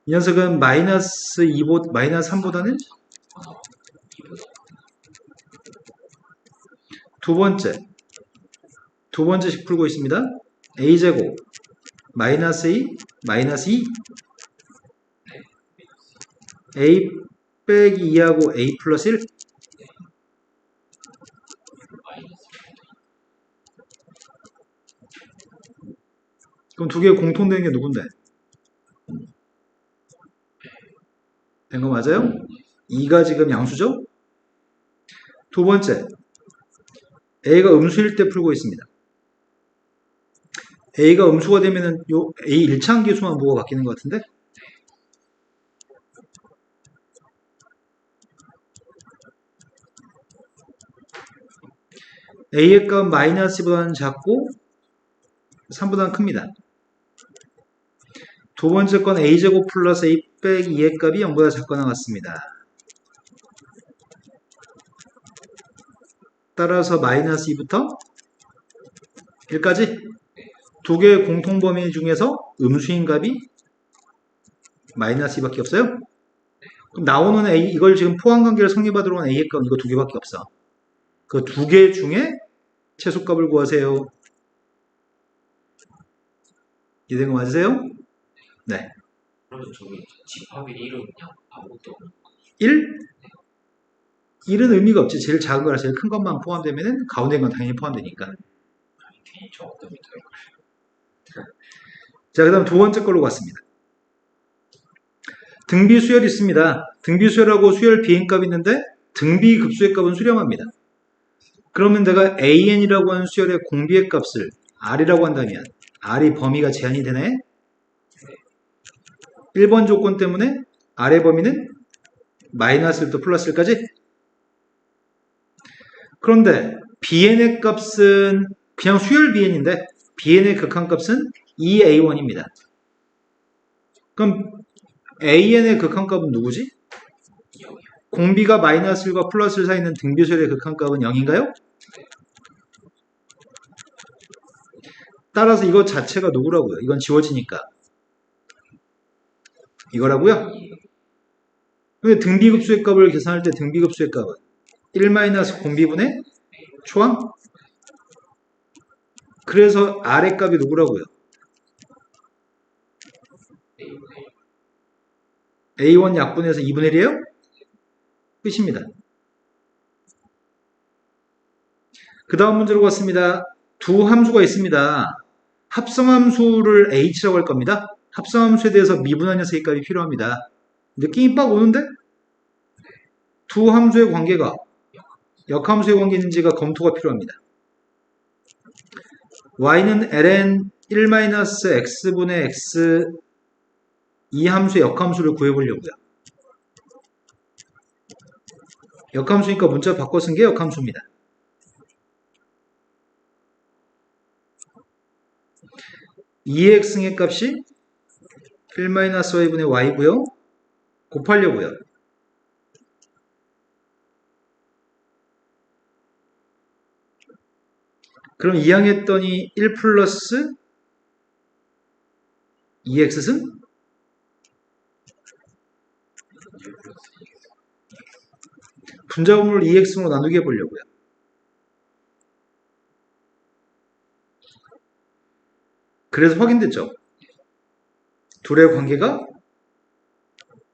이 녀석은 마이너스 3보다는 두 번째씩 풀고 있습니다. a제곱 마이너스 2 마이너스 2 a 빼기 2하고 a 플러스 1 그럼 두 개 공통되는 게 누군데? 된 거 맞아요? 2가 지금 양수죠? 두 번째 a가 음수일 때 풀고 있습니다. a가 음수가 되면은 요 a 1차항계수만 뭐가 바뀌는 것 같은데? a의 값 마이너스보다는 작고 3보다는 큽니다. 두 번째 건 a제곱 플러스 a 빼기 2의 값이 0보다 작거나 같습니다. 따라서 마이너스 2부터 1까지 두 개의 공통범위 중에서 음수인 값이 마이너스 2밖에 없어요? 그럼 나오는 a, 이걸 지금 포함관계를 성립하도록 하는 a의 값 이거 두 개밖에 없어. 그 두 개 중에 최소값을 구하세요. 이해된 거 맞으세요? 네. 그러면 저기 집합의 1은 그냥 아무것도 없는 1? 1은 의미가 없지. 제일 작은 거랑 제일 큰 것만 포함되면은 가운데 건 당연히 포함되니까. 괜히 저 어떤 밑에 자, 그 다음 두 번째 걸로 갔습니다. 등비 수열이 있습니다. 등비 수열하고 수열 비행값이 있는데 등비 급수의 값은 수렴합니다. 그러면 내가 an이라고 하는 수열의 공비의 값을 r이라고 한다면 r이 범위가 제한이 되네? 1번 조건 때문에 아래 범위는 마이너스 1부터 플러스 1까지. 그런데 bn의 값은 그냥 수열 bn인데 bn의 극한값은 2a1입니다. 그럼 an의 극한값은 누구지? 공비가 마이너스 1과 플러스 1 사이에 있는 등비수열의 극한값은 0인가요? 따라서 이것 자체가 누구라고요? 이건 지워지니까. 이거라고요? 근데 등비급수의 값을 계산할 때 등비급수의 값은 1 공비분의 초항? 그래서 아래 값이 누구라고요? A1 약분해서 2분의 1이에요? 끝입니다. 그 다음 문제로 갔습니다. 두 함수가 있습니다. 합성함수를 h라고 할 겁니다. 합성함수에 대해서 미분한 녀석의 값이 필요합니다. 느낌이 빡 오는데? 두 함수의 관계가 역함수의 관계인지가 검토가 필요합니다. y는 ln 1-x분의 x 이 함수의 역함수를 구해보려고요. 역함수니까 문자 바꿔 쓴 게 역함수입니다. 이의 x의 값이 1-y분의 y고요. 곱하려고요. 그럼 이항했더니 1 플러스 2x승? 분자분모를 2x로 나누게 해보려고요. 그래서 확인됐죠? 둘의 관계가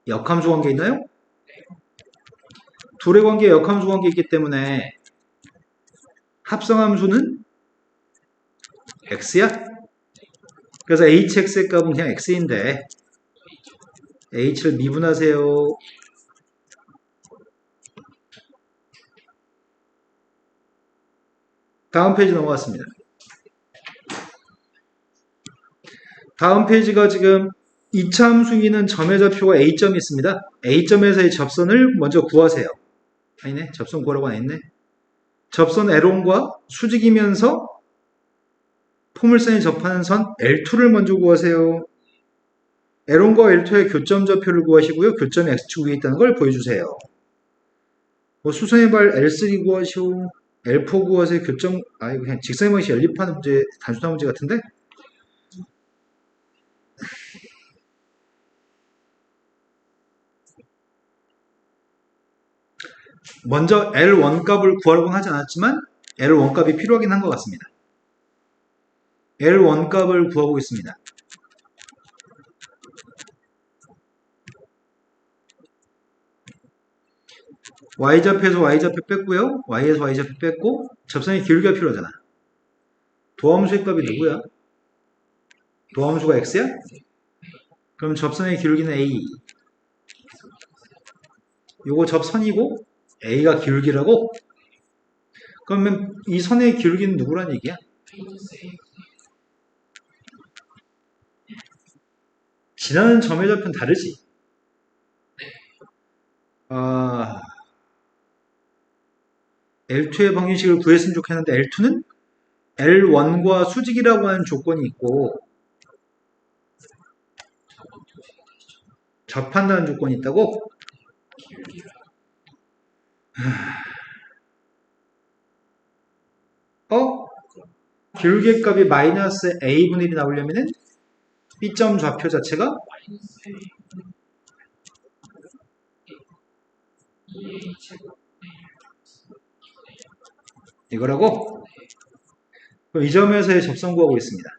역함수 관계 있나요? 둘의 관계에 역함수 관계 있기 때문에 합성함수는 x야? 그래서 hx의 값은 그냥 x인데 h를 미분하세요. 다음 페이지 넘어갔습니다. 다음 페이지가 지금 2차 함수기는 점의 좌표가 A점이 있습니다. A점에서의 접선을 먼저 구하세요. 아니네, 접선 구하라고 안 했네. 접선 L1과 수직이면서 포물선이 접하는 선 L2를 먼저 구하세요. L1과 L2의 교점 좌표를 구하시고요. 교점이 X축 위에 있다는 걸 보여주세요. 뭐 수선의 발 L3 구하시오. L4 구하세요. 교점, 이거 그냥 직선의 방식 연립하는 문제, 단순한 문제 같은데? 먼저 L1 값을 구하려고는 하지 않았지만 L1 값이 필요하긴 한 것 같습니다. L1 값을 구하보겠습니다. Y좌표에서 Y좌표 뺐고요. Y에서 Y좌표 뺐고 접선의 기울기가 필요하잖아. 도함수의 값이 누구야? 도함수가 X야? 그럼 접선의 기울기는 A. 요거 접선이고 A가 기울기라고? 그러면 이 선의 기울기는 누구란 얘기야? 지나는 점의 좌표는 다르지. L2의 방정식을 구했으면 좋겠는데 L2는 L1과 수직이라고 하는 조건이 있고 접한다는 조건이 있다고? 기울기의 값이 마이너스 a분의 1이 나오려면은 B점 좌표 자체가 이거라고? 그럼 이 점에서의 접선 구하고 있습니다.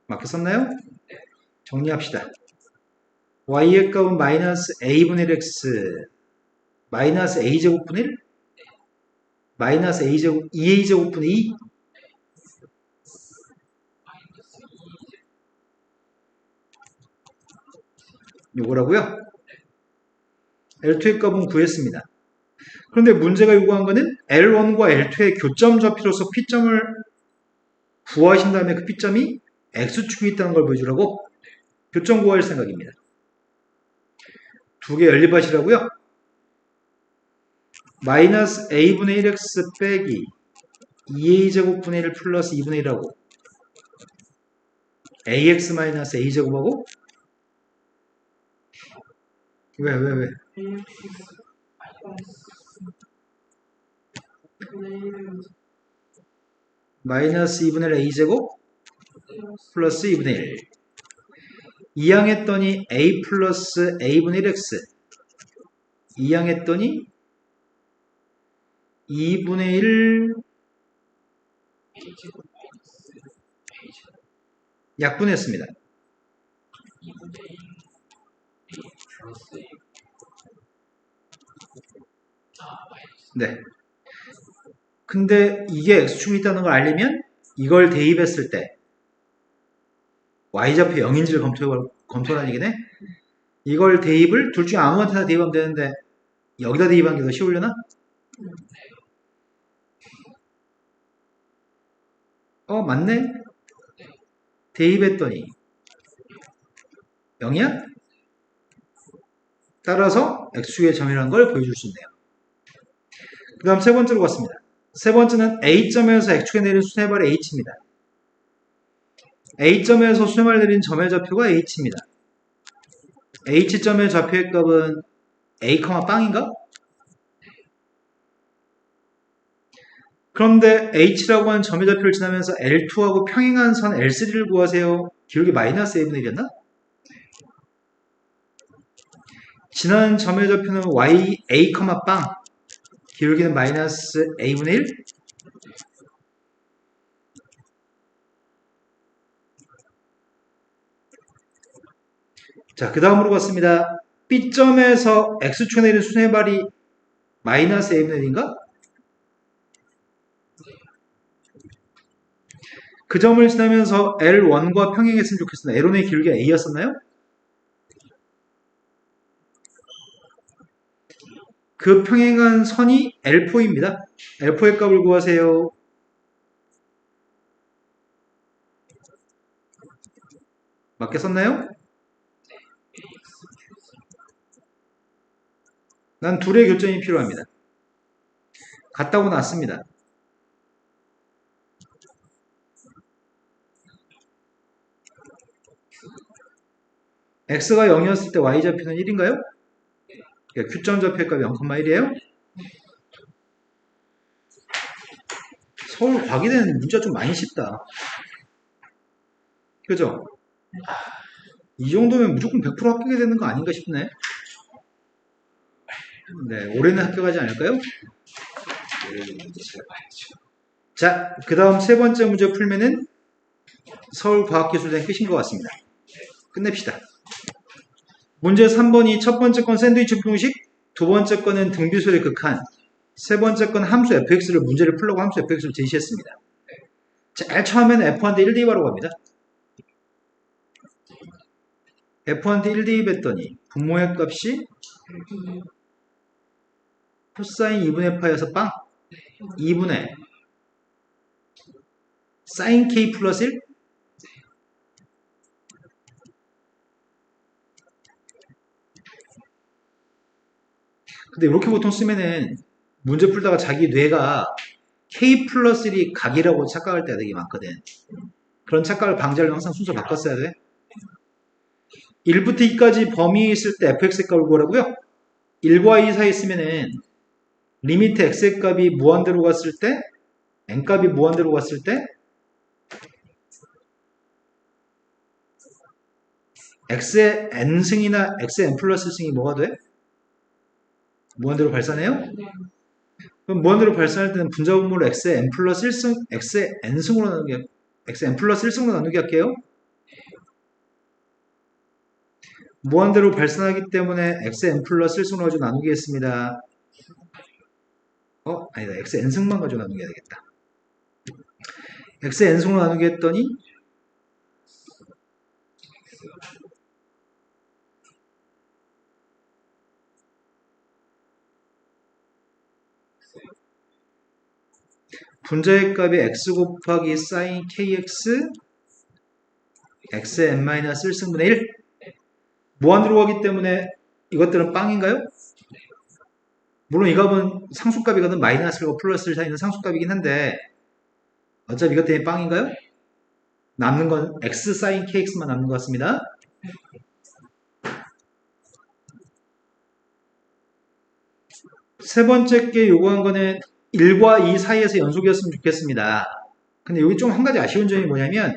맞게 썼나요? 정리합시다. y의 값은 마이너스 a분의 1 x 마이너스 a제곱분의 1 마이너스 a제곱 2a제곱분의 2 요거라고요? L2의 값은 구했습니다. 그런데 문제가 요구한 거는 L1과 L2의 교점 좌표로서 P점을 구하신 다음에 그 P점이 X축이 있다는 걸 보여주라고 교점 구할 생각입니다. 두 개 연립하시라고요. 마이너스 A분의 1X 빼기 2A제곱분의 1 플러스 2분의 1하고 AX 마이너스 A제곱하고 왜? 마이너스 2분의 1 A제곱 플러스 2분의 1 이항했더니 A 플러스 A분의 1X 이항했더니 2분의 1 A제곱 마이너스 A제곱 약분했습니다. 2분의 1 A 플러스 A 마이너스 네. 근데 이게 X축이 있다는 걸 알려면 이걸 대입했을 때 Y좌표 0인지를 검토하는 얘기네. 이걸 대입을 둘 중에 아무한테나 대입하면 되는데 여기다 대입하는 게 더 쉬우려나? 맞네. 대입했더니 0이야? 따라서 X축의 점이라는 걸 보여줄 수 있네요. 그 다음 세 번째로 갔습니다. 세 번째는 A점에서 X축에 내린 수뇌발이 H입니다. A점에서 수렴을 내린 점의 좌표가 H입니다. H점의 좌표의 값은 A, 빵인가? 그런데 H라고 하는 점의 좌표를 지나면서 L2하고 평행한 선 L3를 구하세요. 기울기 마이너스 A분의 1이었나? 지난 점의 좌표는 Y, A, 빵. 기울기는 마이너스 A분의 1. 자, 그 다음으로 갔습니다. B점에서 X축에 내린 수뇌발이 마이너스 A분의 1인가? 그 점을 지나면서 L1과 평행했으면 좋겠습니다. L1의 기울기가 A였었나요? 그 평행한 선이 L4입니다. L4의 값을 구하세요. 맞게 썼나요? 난 둘의 교점이 필요합니다. 같다고 놨습니다. x가 0이었을 때 y좌표는 1인가요? 그러니까 q점 좌표의 값이 0,1이에요? 서울 과기대는 문제가 좀 많이 쉽다. 그죠? 이 정도면 무조건 100% 합격이 되는 거 아닌가 싶네. 네, 올해는 합격하지 않을까요? 자, 그 다음 세 번째 문제 풀면은 서울과학기술대는 끝인 것 같습니다. 끝냅시다. 문제 3번이 첫 번째 건 샌드위치 phương식, 두 번째 건은 등비술의 극한, 세 번째 건 함수 fx를 문제를 풀려고 함수 fx를 제시했습니다. 제일 처음에는 f1대 1 대입하러 갑니다. f1대 1 대입했더니 분모의 값이 코사인 2분의 파여서 빵 2분의 사인 k 플러스 1 근데 이렇게 보통 쓰면은 문제 풀다가 자기 뇌가 k 플러스 1이 각이라고 착각할 때가 되게 많거든. 그런 착각을 방지하려면 항상 순서 바꿨어야 돼. 1부터 2까지 범위에 있을 때 fx의 값을 구하라고요? 1과 2 사이에 있으면은 리미트 x의 값이 무한대로 갔을 때 n 값이 무한대로 갔을 때 x의 n승이나 x의 n 플러스 승이 뭐가 돼? 무한대로 발산해요? 그럼 무한대로 발산할 때는 분자분모를 x의 n 플러스 1승, x의 n승으로 나누게, x의 n 플러스 1승으로 나누게 할게요. 무한대로 발산하기 때문에 x의 n 플러스 1승으로 가지고 나누게 했습니다. 아니다. x의 n승만 가지고 나누게 해야 되겠다. x의 n승으로 나누게 했더니 분자의 값이 x 곱하기 sin kx xn-1승분의 1 무한으로 가기 때문에 이것들은 빵인가요? 물론 이 값은 상수값이거든 마이너스고 플러스를 사이는 상수값이긴 한데 어차피 이것 때문에 빵인가요? 남는 건 x sin kx만 남는 것 같습니다. 세 번째 게 요구한 거는 1과 2 사이에서 연속이었으면 좋겠습니다. 근데 여기 좀 한 가지 아쉬운 점이 뭐냐면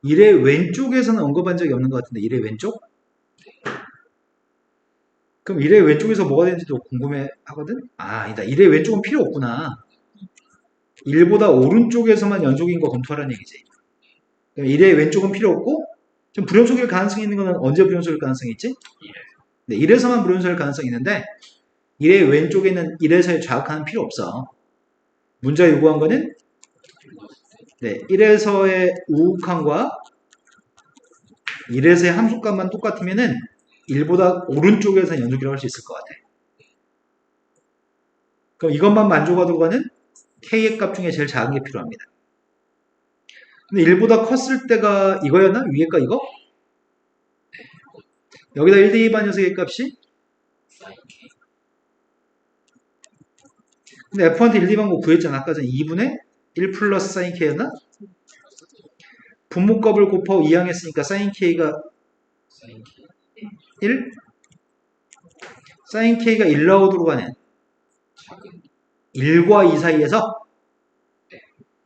1의 왼쪽에서는 언급한 적이 없는 것 같은데 1의 왼쪽? 그럼 1의 왼쪽에서 뭐가 되는지도 궁금해 하거든? 아, 아니다. 1의 왼쪽은 필요 없구나. 1보다 오른쪽에서만 연속인 거 검토하라는 얘기지. 그럼 1의 왼쪽은 필요 없고 좀 불연속일 가능성이 있는 거는 언제 불연속일 가능성이 있지? 네, 1에서만 불연속일 가능성이 있는데 1의 왼쪽에는 1에서의 좌극한은 필요 없어. 문제가 요구한 거는 네, 1에서의 우극한과 1에서의 함수값만 똑같으면은 1보다 오른쪽에서 연속이라고 할 수 있을 것 같아. 그럼 이것만 만족하도록 하는 k의 값 중에 제일 작은 게 필요합니다. 근데 1보다 컸을 때가 이거였나? 위에 거 이거? 여기다 1대2반 녀석의 값이? 근데 F한테 1, 2반 거 구했잖아. 아까 전에 2분의 1 플러스 sin k였나? 분모값을 곱하고 2항했으니까 sin k가 1? sin k가 1 나오도록 하는 1과 2 사이에서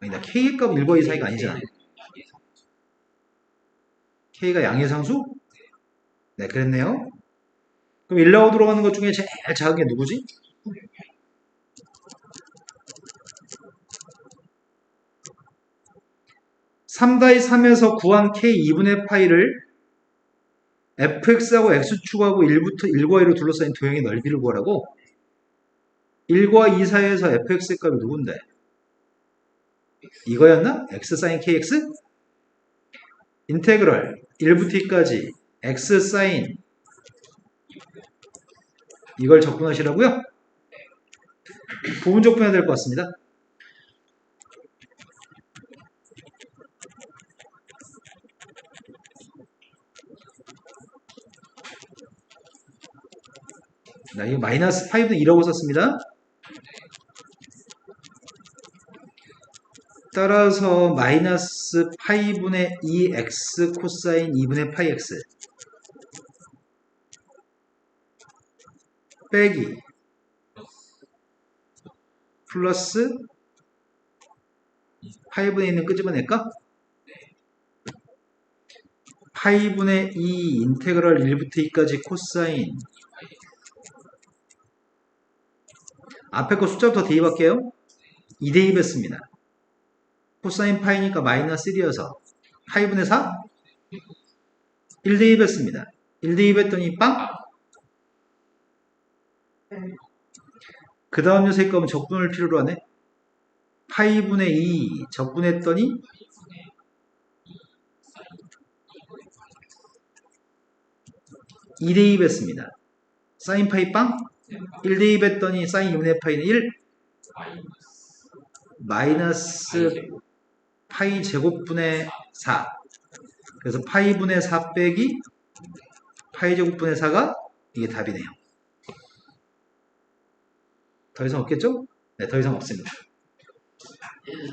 아니다. k의 값 1과 2 사이가 아니잖아. k가 양의상수? 네, 그랬네요. 그럼 1 나오도록 하는 것 중에 제일 작은 게 누구지? (3-3에서) 구한 k 2분의 파이를 fx하고 x축하고 1부터 1과 2로 둘러싸인 도형의 넓이를 구하라고? 1과 2 사이에서 fx의 값이 누군데? 이거였나? x sin kx? 인테그럴 1부터 2까지 x sin 이걸 적분하시라고요? 부분 적분해야 될 것 같습니다. 나 이거 마이너스 5는 2라고 썼습니다. 따라서 마이너스 파이분의 2x 코사인 2분의 파이 x 빼기 플러스 파이분의 2는 끄집어낼까? 파이분의 2 인테그럴 1부터 2까지 코사인 앞에 거 숫자부터 대입할게요. 2 대입했습니다. 코사인 파이니까 마이너스 1이어서 파이분의 4? 1 대입했습니다. 1 대입했더니 빵? 그 다음 녀석의 값은 적분을 필요로 하네. 파이분의 2 적분했더니 2 대입했습니다. 사인 파이 빵? 1 대입했더니 사인 2분의 파이는 1? 마이너스 파이 제곱분의 4. 그래서 파이분의 4 빼기 파이 제곱분의 4가 이게 답이네요. 더 이상 없겠죠? 네, 더 이상 없습니다.